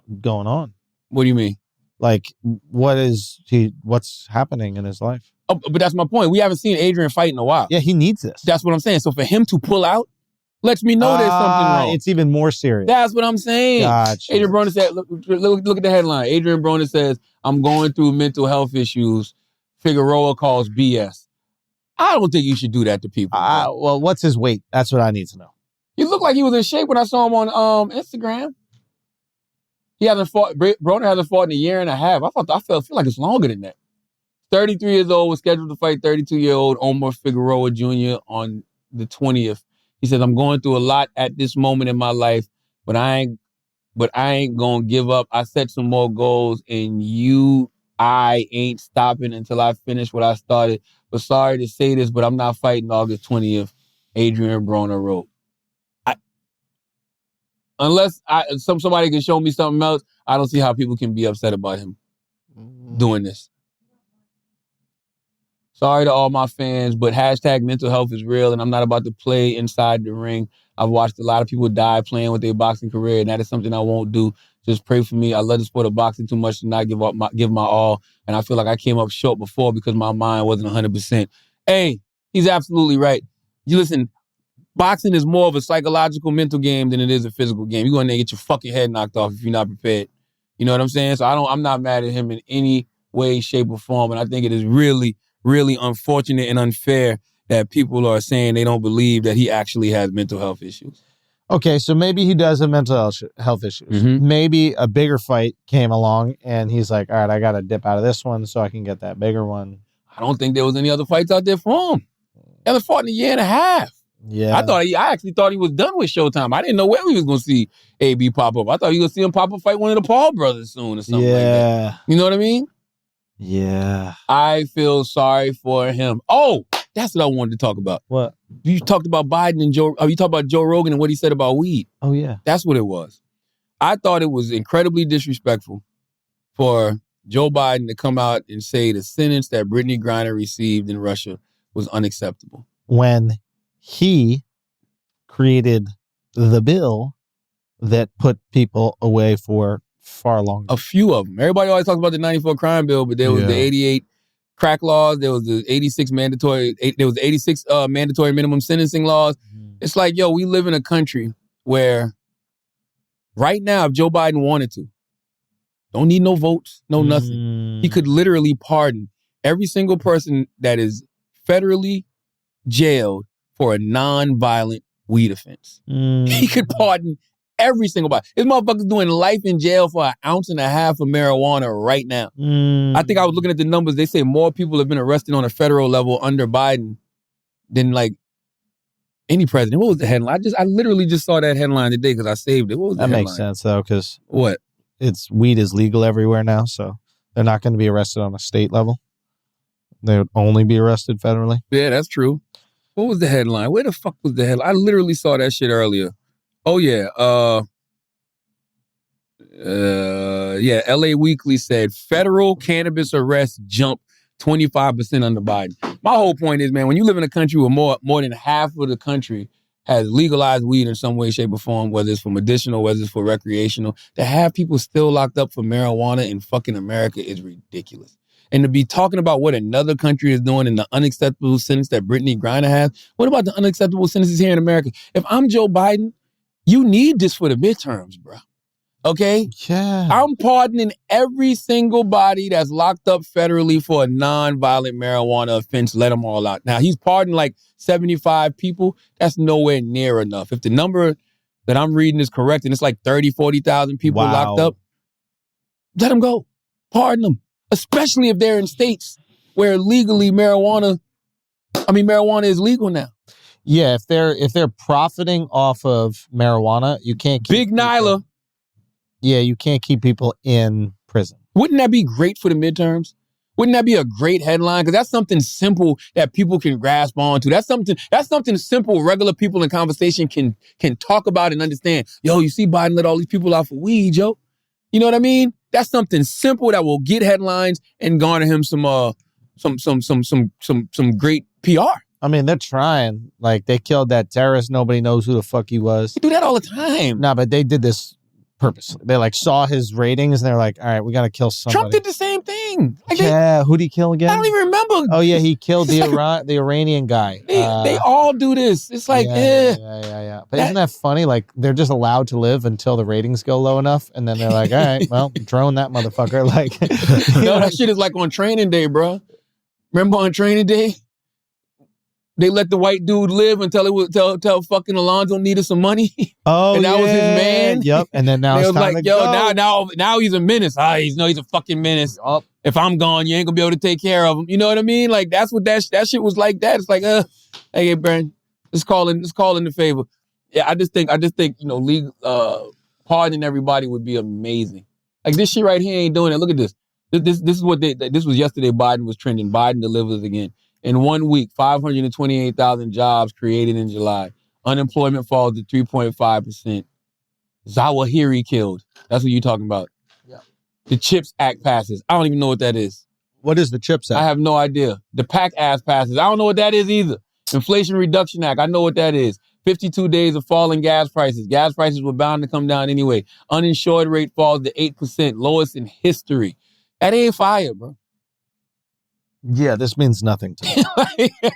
on? What do you mean? Like, what's happening in his life? Oh, but that's my point. We haven't seen Adrian fight in a while. Yeah, he needs this. That's what I'm saying. So for him to pull out lets me know there's something wrong. It's even more serious. That's what I'm saying. Gotcha. Adrian Broner said, look at the headline. Adrian Broner says, I'm going through mental health issues. Figueroa calls BS. I don't think you should do that to people. Well, what's his weight? That's what I need to know. He looked like he was in shape when I saw him on Instagram. Broner hasn't fought in a year and a half. I feel like it's longer than that. 33 years old, was scheduled to fight 32-year-old Omar Figueroa Jr. on the 20th. He says, I'm going through a lot at this moment in my life, but I ain't gonna give up. I set some more goals, and I ain't stopping until I finish what I started. But sorry to say this, but I'm not fighting August 20th, Adrian Broner wrote. Unless somebody can show me something else, I don't see how people can be upset about him doing this. Sorry to all my fans, but hashtag mental health is real, and I'm not about to play inside the ring. I've watched a lot of people die playing with their boxing career, and that is something I won't do. Just pray for me. I love the sport of boxing too much to not give my all, and I feel like I came up short before because my mind wasn't 100%. Hey, he's absolutely right. You listen, boxing is more of a psychological, mental game than it is a physical game. You're going to get your fucking head knocked off if you're not prepared. You know what I'm saying? So I'm not mad at him in any way, shape, or form, and I think it is really, really unfortunate and unfair that people are saying they don't believe that he actually has mental health issues. Okay, so maybe he does have mental health issues. Mm-hmm. Maybe a bigger fight came along, and he's like, all right, I got to dip out of this one so I can get that bigger one. I don't think there was any other fights out there for him. He haven't fought in a year and a half. Yeah. I actually thought he was done with Showtime. I didn't know where we was going to see AB pop up. I thought you were going to see him pop up fight one of the Paul brothers soon or something like that. You know what I mean? Yeah. I feel sorry for him. Oh, that's what I wanted to talk about. What? You talked about Biden and you talked about Joe Rogan and what he said about weed. Oh, yeah. That's what it was. I thought it was incredibly disrespectful for Joe Biden to come out and say the sentence that Brittany Griner received in Russia was unacceptable. When he created the bill that put people away for far longer. A few of them. Everybody always talks about the 94 crime bill, but there was the 88 crack laws. There was the 86 mandatory minimum sentencing laws. Mm-hmm. It's like, yo, we live in a country where right now, if Joe Biden wanted to, don't need no votes, no nothing. He could literally pardon every single person that is federally jailed for a non-violent weed offense. He could pardon every single body. This motherfucker's doing life in jail for 1.5 ounces of marijuana right now. I think I was looking at the numbers. They say more people have been arrested on a federal level under Biden than like any president. What was the headline? I literally just saw that headline today because I saved it. What was the headline? That makes sense though, because what? It's weed is legal everywhere now, so they're not going to be arrested on a state level. They would only be arrested federally. Yeah, that's true. What was the headline? Where the fuck was the headline? I literally saw that shit earlier. Oh, yeah. LA Weekly said federal cannabis arrests jump 25% under Biden. My whole point is, man, when you live in a country where more than half of the country has legalized weed in some way, shape, or form, whether it's for medicinal, whether it's for recreational, to have people still locked up for marijuana in fucking America is ridiculous. And to be talking about what another country is doing and the unacceptable sentence that Brittany Griner has, what about the unacceptable sentences here in America? If I'm Joe Biden, you need this for the midterms, bro. Okay? Yeah. I'm pardoning every single body that's locked up federally for a non-violent marijuana offense. Let them all out. Now, he's pardoned like 75 people. That's nowhere near enough. If the number that I'm reading is correct and it's like 30, 40,000 people locked up, let them go. Pardon them. Especially if they're in states where legally marijuana is legal now. Yeah, if they're profiting off of marijuana, you can't keep Big Nyla. Yeah, you can't keep people in prison. Wouldn't that be great for the midterms? Wouldn't that be a great headline? Because that's something simple that people can grasp onto. That's something simple regular people in conversation can talk about and understand. Yo, you see Biden let all these people out for weed, yo. You know what I mean? That's something simple that will get headlines and garner him some great PR. I mean, they're trying. Like, they killed that terrorist. Nobody knows who the fuck he was. They do that all the time. No, but they did this purposely. They like saw his ratings and they're like, all right, we got to kill somebody. Trump did the same thing. Like who'd he kill again? I don't even remember. Oh, yeah, he killed the Iranian guy. They all do this. It's like, yeah. But isn't that funny? Like, they're just allowed to live until the ratings go low enough. And then they're like, all right, well, drone that motherfucker. Like, no, that shit is like on Training Day, bro. Remember on Training Day? They let the white dude live until it was tell fucking Alonzo needed some money. Oh, and that was his man. Yep. And then now it it's was time like, to yo, go. now he's a menace. He's a fucking menace. Yep. If I'm gone, you ain't gonna be able to take care of him. You know what I mean? Like that's what that shit was like. That it's like, hey, Brent, let's call in the favor. Yeah, I just think pardoning everybody would be amazing. Like this shit right here ain't doing it. Look at this. This is what this was yesterday. Biden was trending. Biden delivers again. In 1 week, 528,000 jobs created in July. Unemployment falls to 3.5%. Zawahiri killed. That's what you're talking about. Yeah. The CHIPS Act passes. I don't even know what that is. What is the CHIPS Act? I have no idea. The PAC Act passes. I don't know what that is either. Inflation Reduction Act. I know what that is. 52 days of falling gas prices. Gas prices were bound to come down anyway. Uninsured rate falls to 8%, lowest in history. That ain't fire, bro. Yeah, this means nothing to me.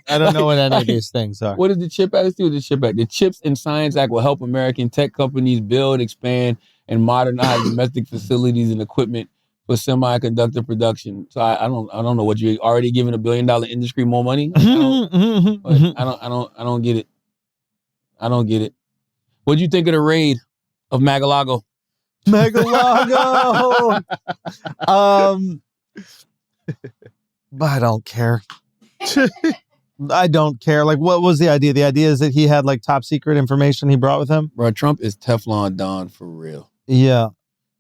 I don't know what any of these things are. What does the CHIP Act do? The CHIP Act. The CHIPS and Science Act will help American tech companies build, expand, and modernize domestic facilities and equipment for semiconductor production. So I don't know what you're already giving $1 billion industry more money. I don't get it. I don't get it. What'd you think of the raid of Mar-a-Lago? Mar-a-Lago. But I don't care. I don't care. Like, what was the idea? The idea is that he had like top secret information he brought with him. Bro, Trump is Teflon Don for real. Yeah.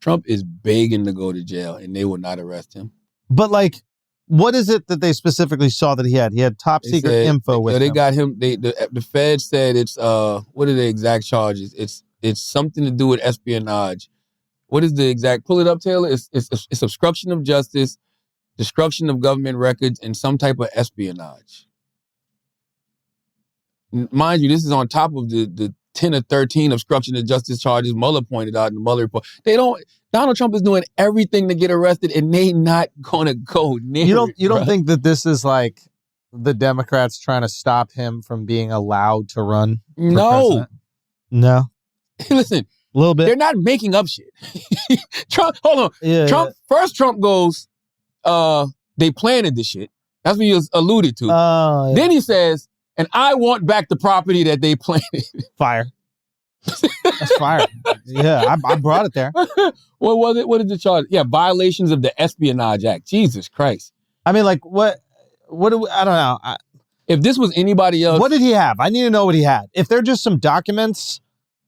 Trump is begging to go to jail and they will not arrest him. But like, what is it that they specifically saw that he had? He had top secret info with him. They got him. The Fed said it's what are the exact charges? It's something to do with espionage. What is the exact? Pull it up, Taylor. It's obstruction of justice, destruction of government records, and some type of espionage. Mind you, this is on top of the 10 or 13 obstruction of justice charges Mueller pointed out in the Mueller report. Donald Trump is doing everything to get arrested, and they not gonna go near You don't think that this is like the Democrats trying to stop him from being allowed to run? No. No. Listen, a little bit. They're not making up shit. Trump, hold on. Yeah, First Trump goes, they planted the shit. That's what he was alluded to. Yeah. Then he says, and I want back the property that they planted. Fire. That's fire. Yeah, I brought it there. What was it? What is the charge? Yeah, violations of the Espionage Act. Jesus Christ. I mean, like, what do we, I don't know. If this was anybody else. What did he have? I need to know what he had. If they're just some documents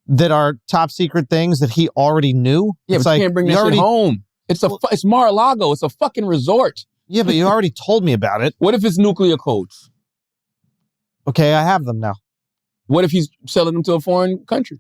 that are top secret things that he already knew. Yeah, but you can't bring that shit home. It's Mar-a-Lago. It's a fucking resort. Yeah, but you already told me about it. What if it's nuclear codes? Okay, I have them now. What if he's selling them to a foreign country?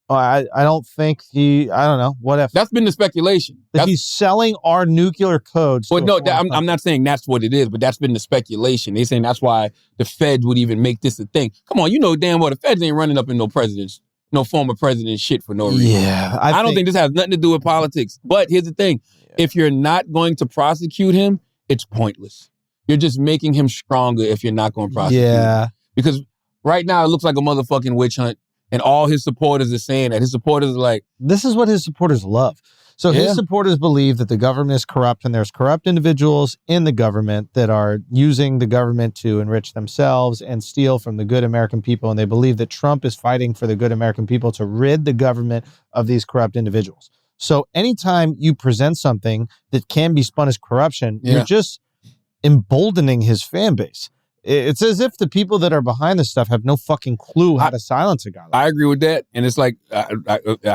I don't think I don't know. What if? That's been the speculation. That he's selling our nuclear codes. Well, no, I'm not saying that's what it is, but that's been the speculation. They're saying that's why the feds would even make this a thing. Come on, you know damn well the feds ain't running up in no former president shit for no reason. Yeah. I don't think this has nothing to do with politics. But here's the thing. Yeah. If you're not going to prosecute him, it's pointless. You're just making him stronger if you're not going to prosecute him. Because right now it looks like a motherfucking witch hunt. And all his supporters are saying that. His supporters are like... This is what his supporters love. So his supporters believe that the government is corrupt and there's corrupt individuals in the government that are using the government to enrich themselves and steal from the good American people. And they believe that Trump is fighting for the good American people to rid the government of these corrupt individuals. So anytime you present something that can be spun as corruption, you're just emboldening his fan base. It's as if the people that are behind this stuff have no fucking clue how to silence a guy. I agree with that. And it's like, I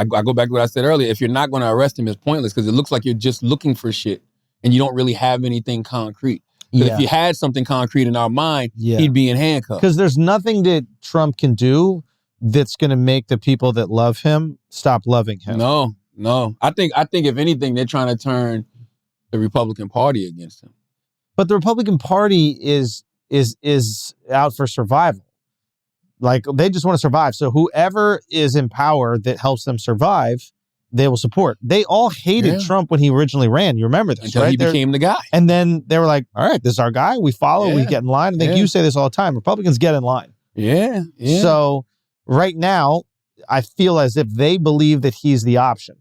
go back to what I said earlier. If you're not going to arrest him, it's pointless because it looks like you're just looking for shit and you don't really have anything concrete. But if you had something concrete in our mind, he'd be in handcuffs. Because there's nothing that Trump can do that's going to make the people that love him stop loving him. No. I think if anything, they're trying to turn the Republican Party against him. But the Republican Party is out for survival. Like, they just want to survive. So whoever is in power that helps them survive, they will support. They all hated Trump when he originally ran. You remember this, until right? he became the guy. And then they were like, all right, this is our guy. We follow. We get in line. I think you say this all the time. Republicans get in line. Yeah. So right now, I feel as if they believe that he's the option.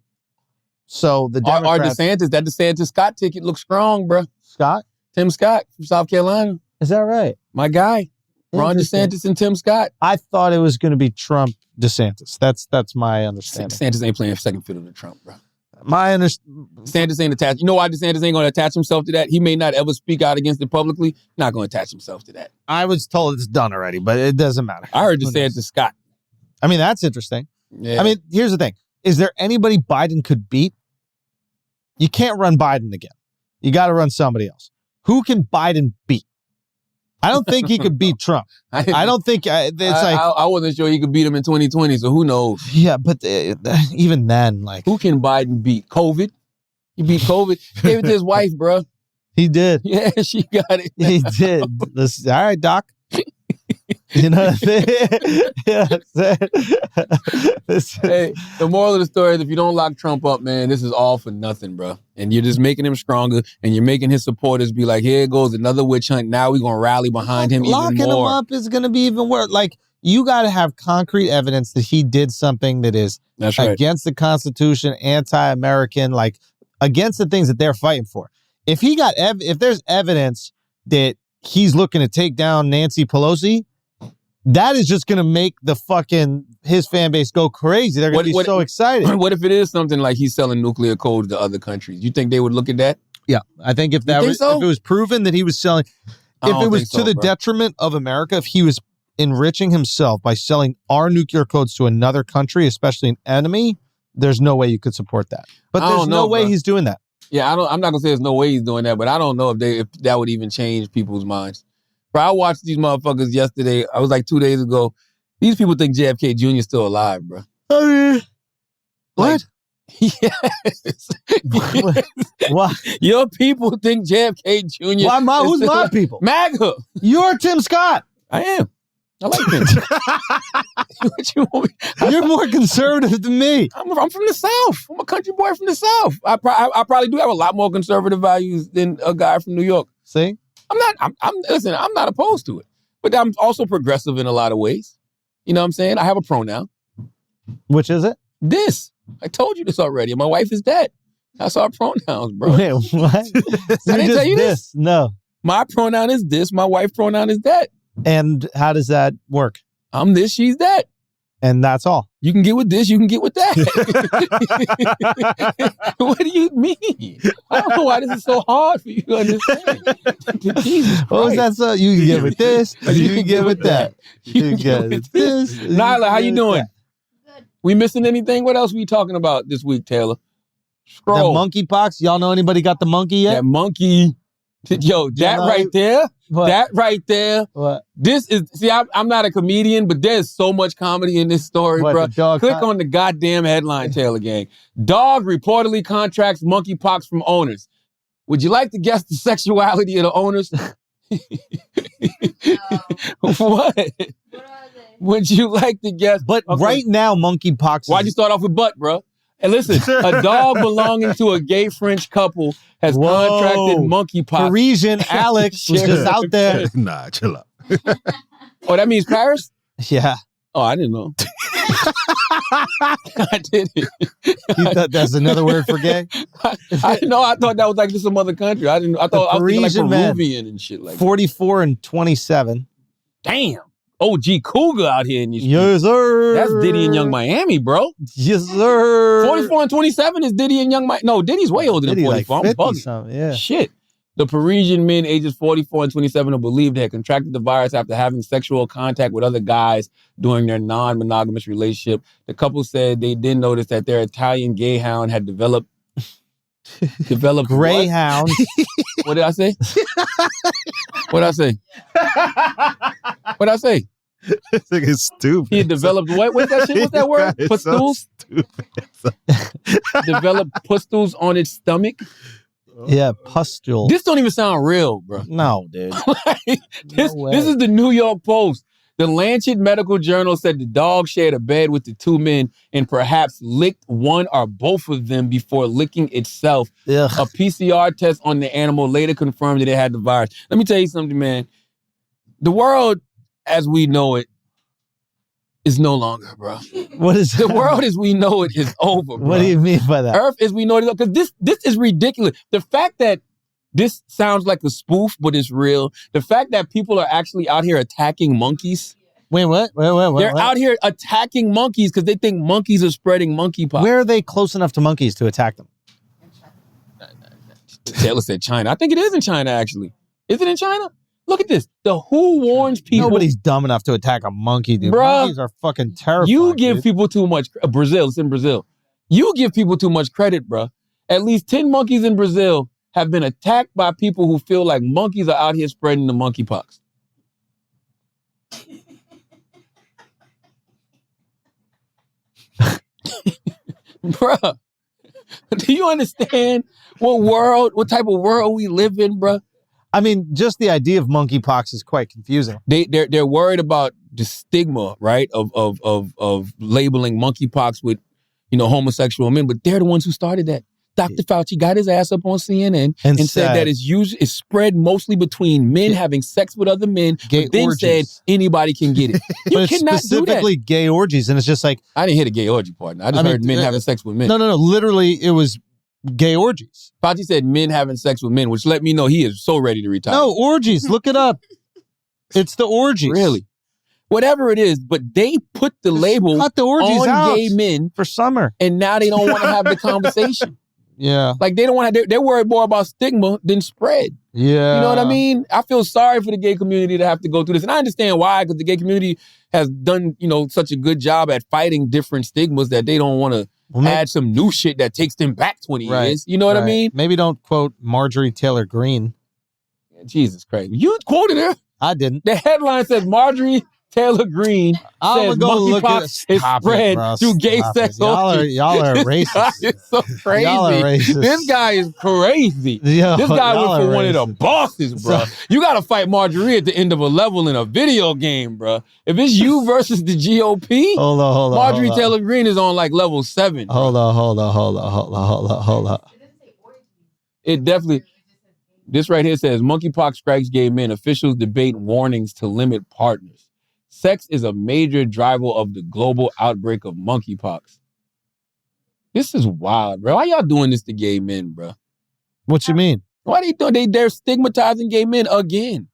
So the Democrats... That DeSantis Scott ticket looks strong, bro. Scott? Tim Scott from South Carolina. Is that right? My guy, Ron DeSantis and Tim Scott. I thought it was going to be Trump DeSantis. That's my understanding. DeSantis ain't playing second fiddle to Trump, bro. DeSantis ain't attached. You know why DeSantis ain't going to attach himself to that? He may not ever speak out against it publicly. Not going to attach himself to that. I was told it's done already, but it doesn't matter. I heard DeSantis Scott. I mean, that's interesting. Yeah. I mean, here's the thing. Is there anybody Biden could beat? You can't run Biden again. You got to run somebody else. Who can Biden beat? I don't think he could beat Trump. I don't think I wasn't sure he could beat him in 2020, so who knows? Yeah, but even then, like, who can Biden beat? COVID? He beat COVID. Gave it to his wife, bro. He did. Yeah, she got it. He did. All right, Doc. You know what I'm saying? Hey, the moral of the story is if you don't lock Trump up, man, this is all for nothing, bro. And you're just making him stronger, and you're making his supporters be like, here goes another witch hunt. Now we're going to rally behind him even more. Locking him up is going to be even worse. Like, you got to have concrete evidence that he did something that is against the Constitution, anti-American, like against the things that they're fighting for. If he got if there's evidence that he's looking to take down Nancy Pelosi, that is just going to make his fan base go crazy. They're going to be so excited. What if it is something like he's selling nuclear codes to other countries? You think they would look at that? Yeah, I think if it was proven that he was selling, if it was to the detriment of America, if he was enriching himself by selling our nuclear codes to another country, especially an enemy, there's no way you could support that. But there's no way he's doing that. Yeah, I'm not gonna say there's no way he's doing that, but I don't know if that would even change people's minds. Bro, I watched these motherfuckers yesterday. I was like 2 days ago. These people think JFK Jr. is still alive, bro. What? Yes. Why? Your people think JFK Jr. Why? Who's my people? MAGA. You're Tim Scott. I am. I like him. What you want me? You're more conservative than me. I'm from the South. I'm a country boy from the South. I probably do have a lot more conservative values than a guy from New York. See? Listen, I'm not opposed to it. But I'm also progressive in a lot of ways. You know what I'm saying? I have a pronoun. Which is it? This. I told you this already. My wife is dead. That's our pronouns, bro. Wait, what? I didn't tell you this? No. My pronoun is this. My wife's pronoun is that. And how does that work? I'm this, she's that. And that's all. You can get with this, you can get with that. What do you mean? I don't know why this is so hard for you to understand. Jesus what was that? So you can get with this, you can get with that. You can get with this. Nyla, how you doing? Good. We missing anything? What else we talking about this week, Taylor? Scroll. That monkeypox. Y'all know anybody got the monkey yet? That monkey. Yo, that right there. What? That right there. What? This is, see, I'm not a comedian, but there's so much comedy in this story, bro. Click on the goddamn headline, Taylor Gang. Dog reportedly contracts monkeypox from owners. Would you like to guess the sexuality of the owners? What? Would you like to guess? But right now, monkeypox. Why'd you start off with butt, bro? And listen, a dog belonging to a gay French couple has contracted monkeypox. Parisian Alex was just out there. Nah, chill out. Oh, that means Paris? Yeah. Oh, I didn't know. I didn't. You thought that's another word for gay? I didn't know. I thought that was like just some other country. I thought I was thinking like Peruvian and shit like that. 44 and 27. Damn. OG Cougar out here in these streets. Yes, sir. That's Diddy and Young Miami, bro. Yes, sir. 44 and 27 is Diddy and Young Miami. No, Diddy's way older than 44. Like I'm bugging. Yeah. Shit. The Parisian men ages 44 and 27 are believed to have contracted the virus after having sexual contact with other guys during their non-monogamous relationship. The couple said they did notice that their Italian gay hound had developed Greyhound. What did I say? What did I say? What did I say? This thing is stupid. He had developed what? What's that shit? What's that word? Pustules? So Developed pustules on its stomach? Yeah, pustule. This don't even sound real, bro. No, dude. This is the New York Post. The Lancet Medical Journal said the dog shared a bed with the two men and perhaps licked one or both of them before licking itself. Ugh. A PCR test on the animal later confirmed that it had the virus. Let me tell you something, man. The world as we know it is no longer, bro. What is the world as we know it is over, bro. What do you mean by that? Earth as we know it is over. Because this is ridiculous. The fact that this sounds like a spoof, but it's real. The fact that people are actually out here attacking monkeys. Wait, what? They're out here attacking monkeys because they think monkeys are spreading monkeypox. Where are they close enough to monkeys to attack them? Taylor said China. I think it is in China, actually. Is it in China? Look at this. The WHO warns people. Nobody's dumb enough to attack a monkey, dude. Bruh, monkeys are fucking terrifying. You give people too much. Brazil, it's in Brazil. You give people too much credit, bro. At least 10 monkeys in Brazil have been attacked by people who feel like monkeys are out here spreading the monkeypox. Bruh, do you understand what type of world we live in, bruh? I mean, just the idea of monkeypox is quite confusing. They're worried about the stigma, right, of labeling monkeypox with, homosexual men, but they're the ones who started that. Dr. Fauci got his ass up on CNN and said that it's spread mostly between men having sex with other men, but then said anybody can get it. You but cannot specifically do that. Gay orgies, and it's just like I didn't hear the gay orgy part. I just heard men having sex with men. No. Literally, it was gay orgies. Fauci said men having sex with men, which let me know he is so ready to retire. No, orgies. Look it up. It's the orgies. Really? Whatever it is, but they put the label cut the orgies on out gay men for summer, and now they don't want to have the conversation. Yeah, like they don't want to. They're worried more about stigma than spread. Yeah, you know what I mean. I feel sorry for the gay community to have to go through this, and I understand why, because the gay community has done such a good job at fighting different stigmas that they don't want to add some new shit that takes them back 20 years. You know what I mean? Maybe don't quote Marjorie Taylor Greene. Jesus Christ, you quoted her. I didn't. The headline says Marjorie Taylor Greene says monkeypox is spread through gay sex. Y'all are racist. It's so crazy. Y'all are racist. This guy is crazy. Yo, this guy went for y'all are one of the racist. bosses, bro. You got to fight Marjorie at the end of a level in a video game, bro. If it's you versus the GOP, hold on. Marjorie Taylor Greene is on like level 7. Bro. Hold on. It definitely. This right here says monkeypox strikes gay men. Officials debate warnings to limit partners. Sex is a major driver of the global outbreak of monkeypox. This is wild, bro. Why y'all doing this to gay men, bro? What you mean? Why they doing? They're stigmatizing gay men again.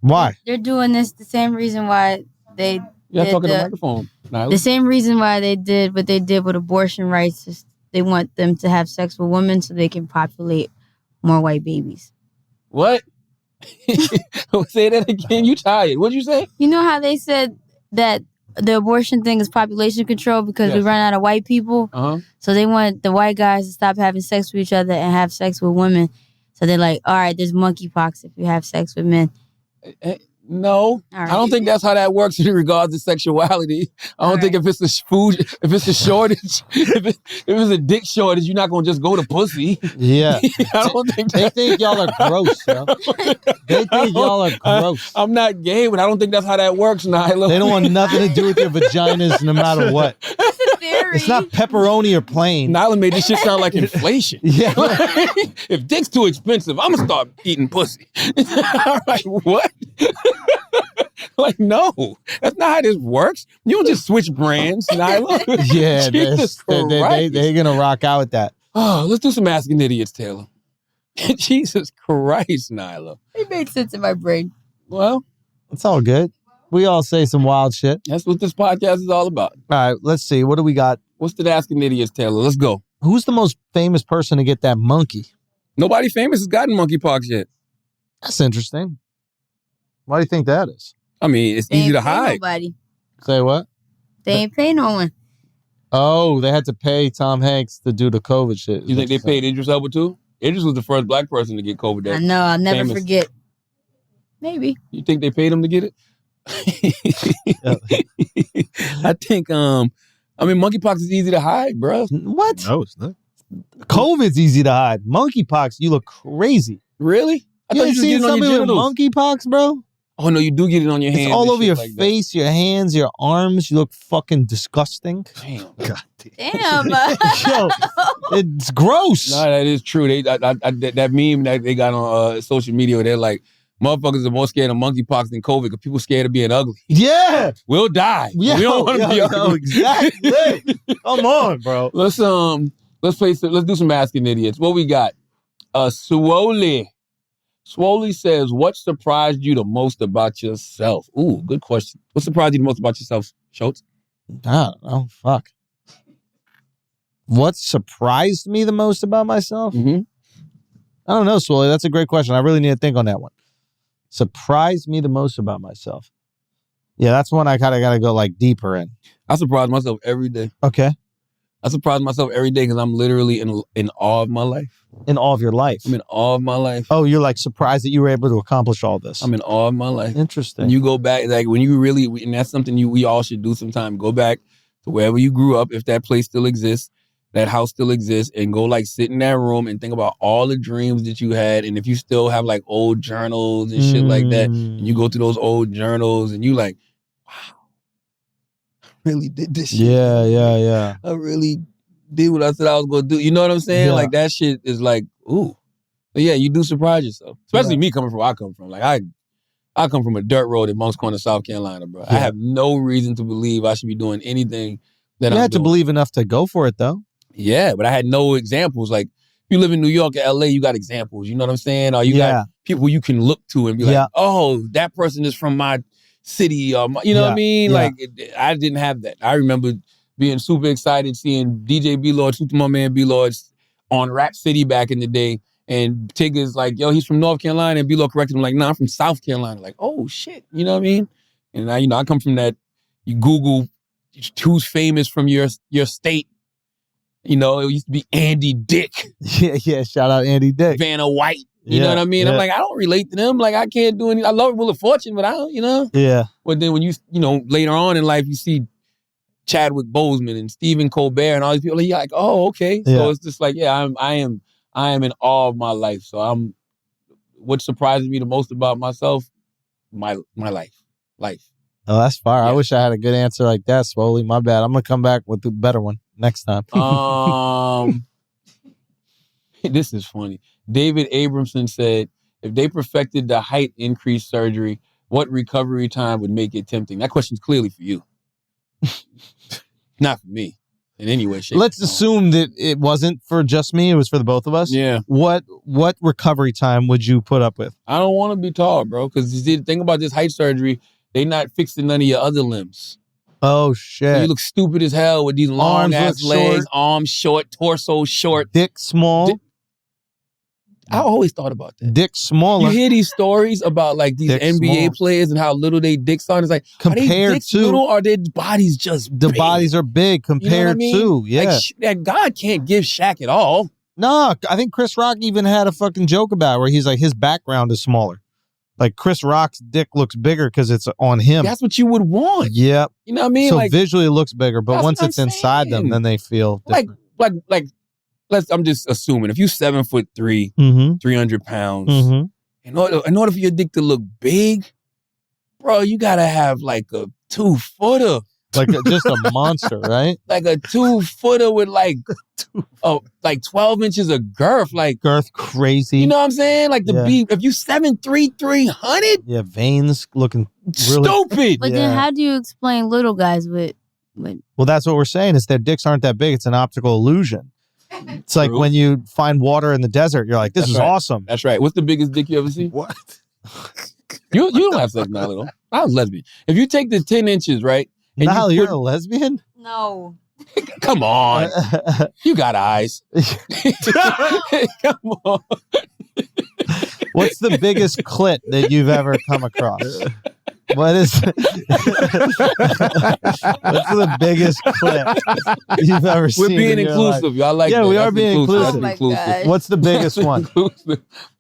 Why? They're doing this the same reason why they. You gotta talk to the microphone, Nyla. The same reason why they did what they did with abortion rights is they want them to have sex with women so they can populate more white babies. What? Say that again. You tired. What'd you say? You know how they said that the abortion thing is population control because we run out of white people? Uh-huh. So they want the white guys to stop having sex with each other and have sex with women. So they're like, all right, there's monkeypox if you have sex with men. No, I don't think that's how that works in regards to sexuality. I don't think if it's a shortage, if it's a dick shortage, you're not gonna just go to pussy. Yeah, I don't think they think y'all are gross, yo. They think y'all are gross. I'm not gay, but I don't think that's how that works, Nyla. They don't want nothing to do with your vaginas, no matter what. That's a theory. It's not pepperoni or plain. Nyla made this shit sound like inflation. Yeah. If dick's too expensive, I'm gonna start eating pussy. I'm like, what? Like, no, that's not how this works. You don't just switch brands, Nyla. Yeah, Jesus Christ. they're gonna rock out with that. Oh, let's do some Asking Idiots, Taylor. Jesus Christ, Nyla. It made sense in my brain. Well, it's all good. We all say some wild shit. That's what this podcast is all about. All right, let's see. What do we got? What's the Asking Idiots, Taylor? Let's go. Who's the most famous person to get that monkey? Nobody famous has gotten monkeypox yet. That's interesting. Why do you think that is? I mean, it's They easy ain't to pay hide. Nobody. Say what? They ain't pay no one. Oh, they had to pay Tom Hanks to do the COVID shit. You think they paid Idris Elba too? Idris was the first black person to get COVID. I know. I'll never famous. forget. Maybe. You think they paid him to get it? I think, monkeypox is easy to hide, bro. What? No, it's not. COVID's easy to hide. Monkeypox, you look crazy. Really? You ain't seen somebody with monkeypox, bro? Oh, no, you do get it on your hands. It's all and over shit your like that. face, your hands, your arms. You look fucking disgusting. Damn. God Damn. Yo, it's gross. No, that is true. That meme that they got on social media, they're like, motherfuckers are more scared of monkeypox than COVID because people scared of being ugly. Yeah. We'll die. Yeah, We don't want to be ugly. Exactly. Come on, bro. Let's do some Asking Idiots. What we got? Swoley says, what surprised you the most about yourself? Ooh, good question. What surprised you the most about yourself, Schultz? I don't know. Fuck. What surprised me the most about myself? Mm-hmm. I don't know, Swoley. That's a great question. I really need to think on that one. Surprised me the most about myself. Yeah, that's one I kind of got to go like deeper in. I surprise myself every day. Okay. I surprise myself every day because I'm literally in awe of my life. In awe of your life? I'm in awe of my life. Oh, you're like surprised that you were able to accomplish all this. I'm in awe of my life. Interesting. When you go back, like when you really, and that's something we all should do sometime, go back to wherever you grew up, if that place still exists, that house still exists, and go like sit in that room and think about all the dreams that you had. And if you still have like old journals and shit like that, and you go through those old journals and you like, wow, I really did this shit. Yeah. I really did what I said I was going to do. You know what I'm saying? Yeah. Like that shit is like, ooh. But yeah, you do surprise yourself. Especially me coming from where I come from. Like I come from a dirt road in Moncks Corner, South Carolina, bro. Yeah. I have no reason to believe I should be doing anything that You I'm had to doing. believe enough to go for it, though. Yeah, but I had no examples. Like, if you live in New York or LA, you got examples. You know what I'm saying? Or you got people you can look to and be like, oh, that person is from my city. Or you know what I mean? Like, I didn't have that. I remember being super excited seeing DJ B-Lord, Superman Man B-Lord on Rap City back in the day. And Tigger's like, yo, he's from North Carolina. And B-Lord corrected him like, nah, I'm from South Carolina. Like, oh, shit. You know what I mean? And I come from that, you Google who's famous from your state. You know, it used to be Andy Dick. Yeah. Shout out Andy Dick. Vanna White. You know what I mean? I'm like, I don't relate to them. Like, I can't do anything. I love Wheel of Fortune, but I don't, you know? Yeah. But then when you later on in life, you see Chadwick Boseman and Stephen Colbert and all these people, you're like, oh, okay. So it's just like, yeah, I am in awe of my life. So what surprises me the most about myself, my life. Oh, that's fire. I wish I had a good answer like that, Swoley. My bad. I'm going to come back with a better one next time. This is funny. David Abramson said, if they perfected the height increase surgery, what recovery time would make it tempting? That question's clearly for you. Not for me in any way, shape. Let's assume that it wasn't for just me. It was for the both of us. Yeah. What recovery time would you put up with? I don't want to be tall, bro, because the thing about this height surgery, they not fixing none of your other limbs. Oh, shit. So you look stupid as hell with these long-ass legs, arms short, torso short. Dick small. I always thought about that. Dick smaller. You hear these stories about like these Dick NBA small. players and how little they dicks are. And it's like, are they Compared dicks to- little or are their bodies just The big? bodies are big You know what I compared mean? to, yeah. Like, that God can't give Shaq at all. No, I think Chris Rock even had a fucking joke about it where he's like, his background is smaller. Like Chris Rock's dick looks bigger because it's on him. That's what you would want. Yep. You know what I mean? So like, visually it looks bigger, but That's once what it's I'm inside them, saying. then they feel different. like, I'm just assuming if you're 7'3", Mm-hmm. 300 pounds, Mm-hmm. in order for your dick to look big, bro, you gotta have like a 2-footer. Like just a monster, right? Like a 2-footer with like 12 inches of girth. Like girth crazy. You know what I'm saying? Like Yeah. if you 7'3", 300, Yeah, veins looking really stupid. But then how do you explain little guys with Well, that's what we're saying is their dicks aren't that big. It's an optical illusion. It's like when you find water in the desert, you're like, this That's is right. awesome. That's right. What's the biggest dick you ever seen? What? You don't have sex, Nyla, though. I was lesbian. If you take the 10 inches, right? and Nyla, you you're put- a lesbian? No. Come on. You got eyes. Come on. What's the biggest clit that you've ever come across? What is what's the biggest clit you've ever seen? We're being in your inclusive. life? Y'all like yeah, that. we are That's being inclusive. Oh my gosh. What's the biggest one?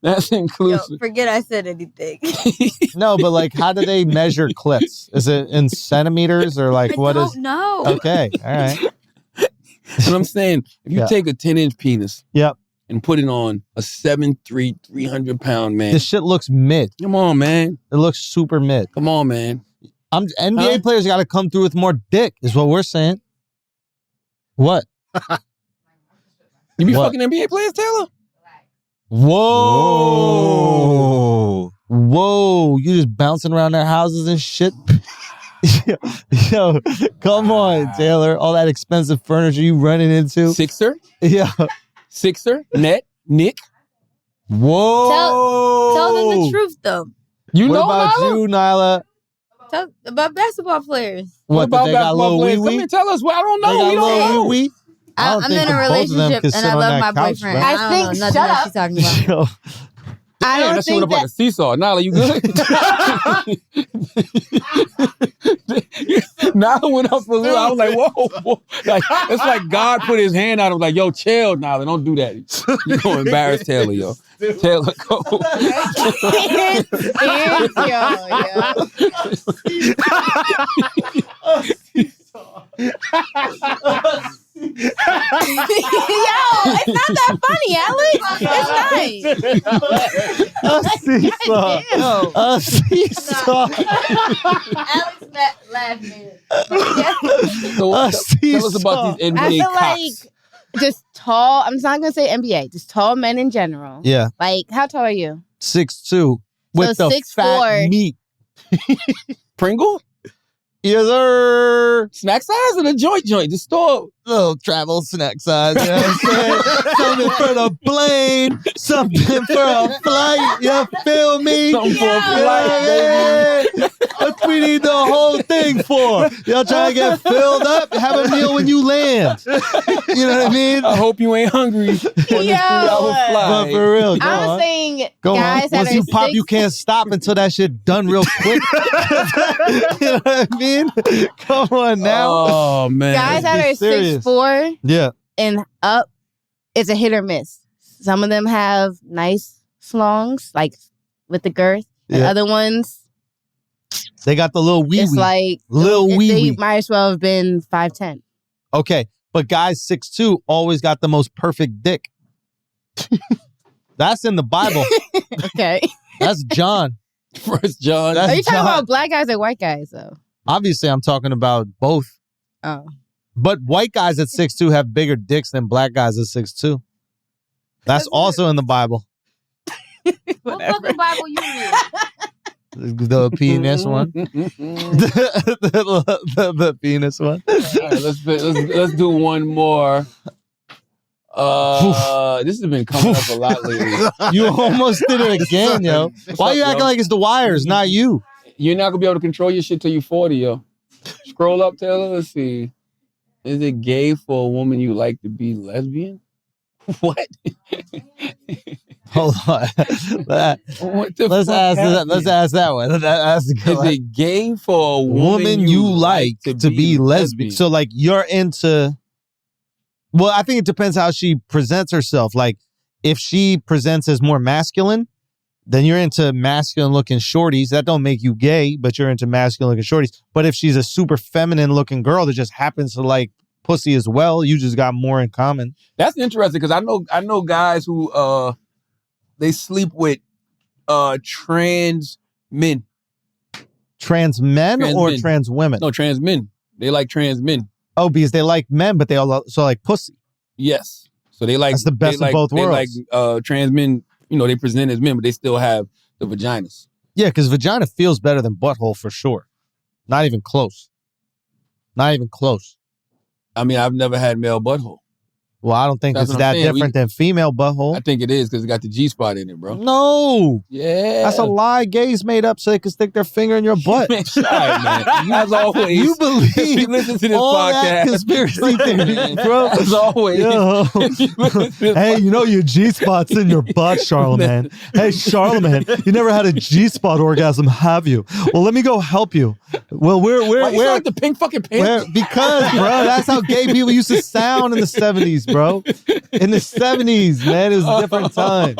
That's Yo, inclusive. forget I said anything. No, but like, how do they measure clits? Is it in centimeters or like what is? No. Okay, all right. What I'm saying, if you Yeah. take a 10-inch penis Yep. and put it on a 7'3", 300-pound man. This shit looks mid. Come on, man. It looks super mid. Come on, man. NBA players got to come through with more dick, is what we're saying. What? You be What? fucking NBA players, Taylor? Whoa. Whoa. You just bouncing around their houses and shit. Yo, come on, Taylor. All that expensive furniture you running into. Sixer? Yeah. Sixer? Net? Nick? Whoa. Tell them the truth, though. You What know about Nyla? you, Nyla? Talk about basketball players. What, that they got a little players? wee-wee? Come and tell us. Well, I don't know. They got We a don't little know. wee-wee? I don't I'm think in a both of them relationship could and sit I on love that my couch, boyfriend. bro. I don't know nothing shut else up. she's talking about. Yo. I Damn, don't that shit went think up like a seesaw. Nyla, you good? Nyla went up a little. I was like, whoa. Like, it's like God put his hand out. I was like, yo, chill, Nyla. Don't do that. You're going to embarrass Taylor, yo. Taylor, go. it's not that funny, Alex. It's nice. A seesaw. Alex laughing. So, tell us about these NBA I feel cocks. like just tall. I'm not gonna say NBA. Just tall men in general. Yeah. Like, how tall are you? 6'2" with So the 6'4". fat meat. Pringle? Yes, sir. Snack size or the joint? The store? Little travel snack size. You know what I'm saying? Something for the plane. Something for a flight. You feel me? Something for a flight, baby. What we need the whole thing for? Y'all trying to get filled up? Have a meal when you land. You know what I mean? I hope you ain't hungry on this 3-hour flight. But for real, go I'm on. saying Go guys on. that Once are you pop, 6'. you can't stop until that shit done real quick. You know what I mean? Come on now. Oh, man. Guys that are serious. 6'4" Yeah. and up, it's a hit or miss. Some of them have nice slongs, like with the girth, and Yeah. other ones, They got the little wee it's wee. like Lil they wee wee. might as well have been 5'10". Okay. But guys 6'2" always got the most perfect dick. That's in the Bible. Okay. That's John. First John. That's Are you talking John. about black guys or white guys though? Obviously, I'm talking about both. Oh. But white guys at 6'2" have bigger dicks than black guys at 6'2". That's also in the Bible. What fucking Bible you read? The penis one. the penis one. All right, let's do one more. This has been coming up a lot lately. You almost did it again, yo. Why you acting like it's the wires, not you? You're not gonna be able to control your shit till you're 40, yo. Scroll up, Taylor. Let's see. Is it gay for a woman you like to be lesbian? What? Hold on. What the Let's fuck ask happened? let's ask that one. That's a good Is one. it gay for a Woman you like to be lesbian. So like you're into. Well, I think it depends how she presents herself. Like if she presents as more masculine, then you're into masculine looking shorties. That don't make you gay, but you're into masculine looking shorties. But if she's a super feminine looking girl that just happens to like pussy as well, you just got more in common. That's interesting because I know guys who they sleep with trans men. Trans men or trans women? No, trans men. They like trans men. Oh, because they like men, but they also like pussy. Yes. So they like that's the best of both worlds. They like trans men, you know, they present as men, but they still have the vaginas. Yeah, because vagina feels better than butthole for sure. Not even close. Not even close. I mean, I've never had male butthole. Well, I don't think That's it's what I'm that saying. different than female butthole. I think it is because it got the G spot in it, bro. No. Yeah. That's a lie gays made up so they could stick their finger in your butt. Man, all right, man. As always, You believe if you listen to this all podcast, that conspiracy theory, bro. As always. Yo. Hey, you know your G-spot's in your butt, Charlemagne. Hey, Charlemagne, you never had a G-spot orgasm, have you? Well, let me go help you. Well, Why you sound like the pink fucking pants? Because, bro, that's how gay people used to sound in the 70s, bro. In the 70s, man, it was a different time.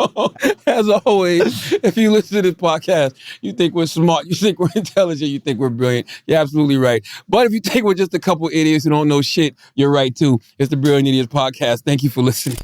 As always, if you listen to this podcast, you think we're smart, you think we're intelligent, you think we're brilliant. You're absolutely right. But if you think we're just a couple idiots who don't know shit, you're right too. It's the Brilliant Idiots Podcast. Thank you for listening.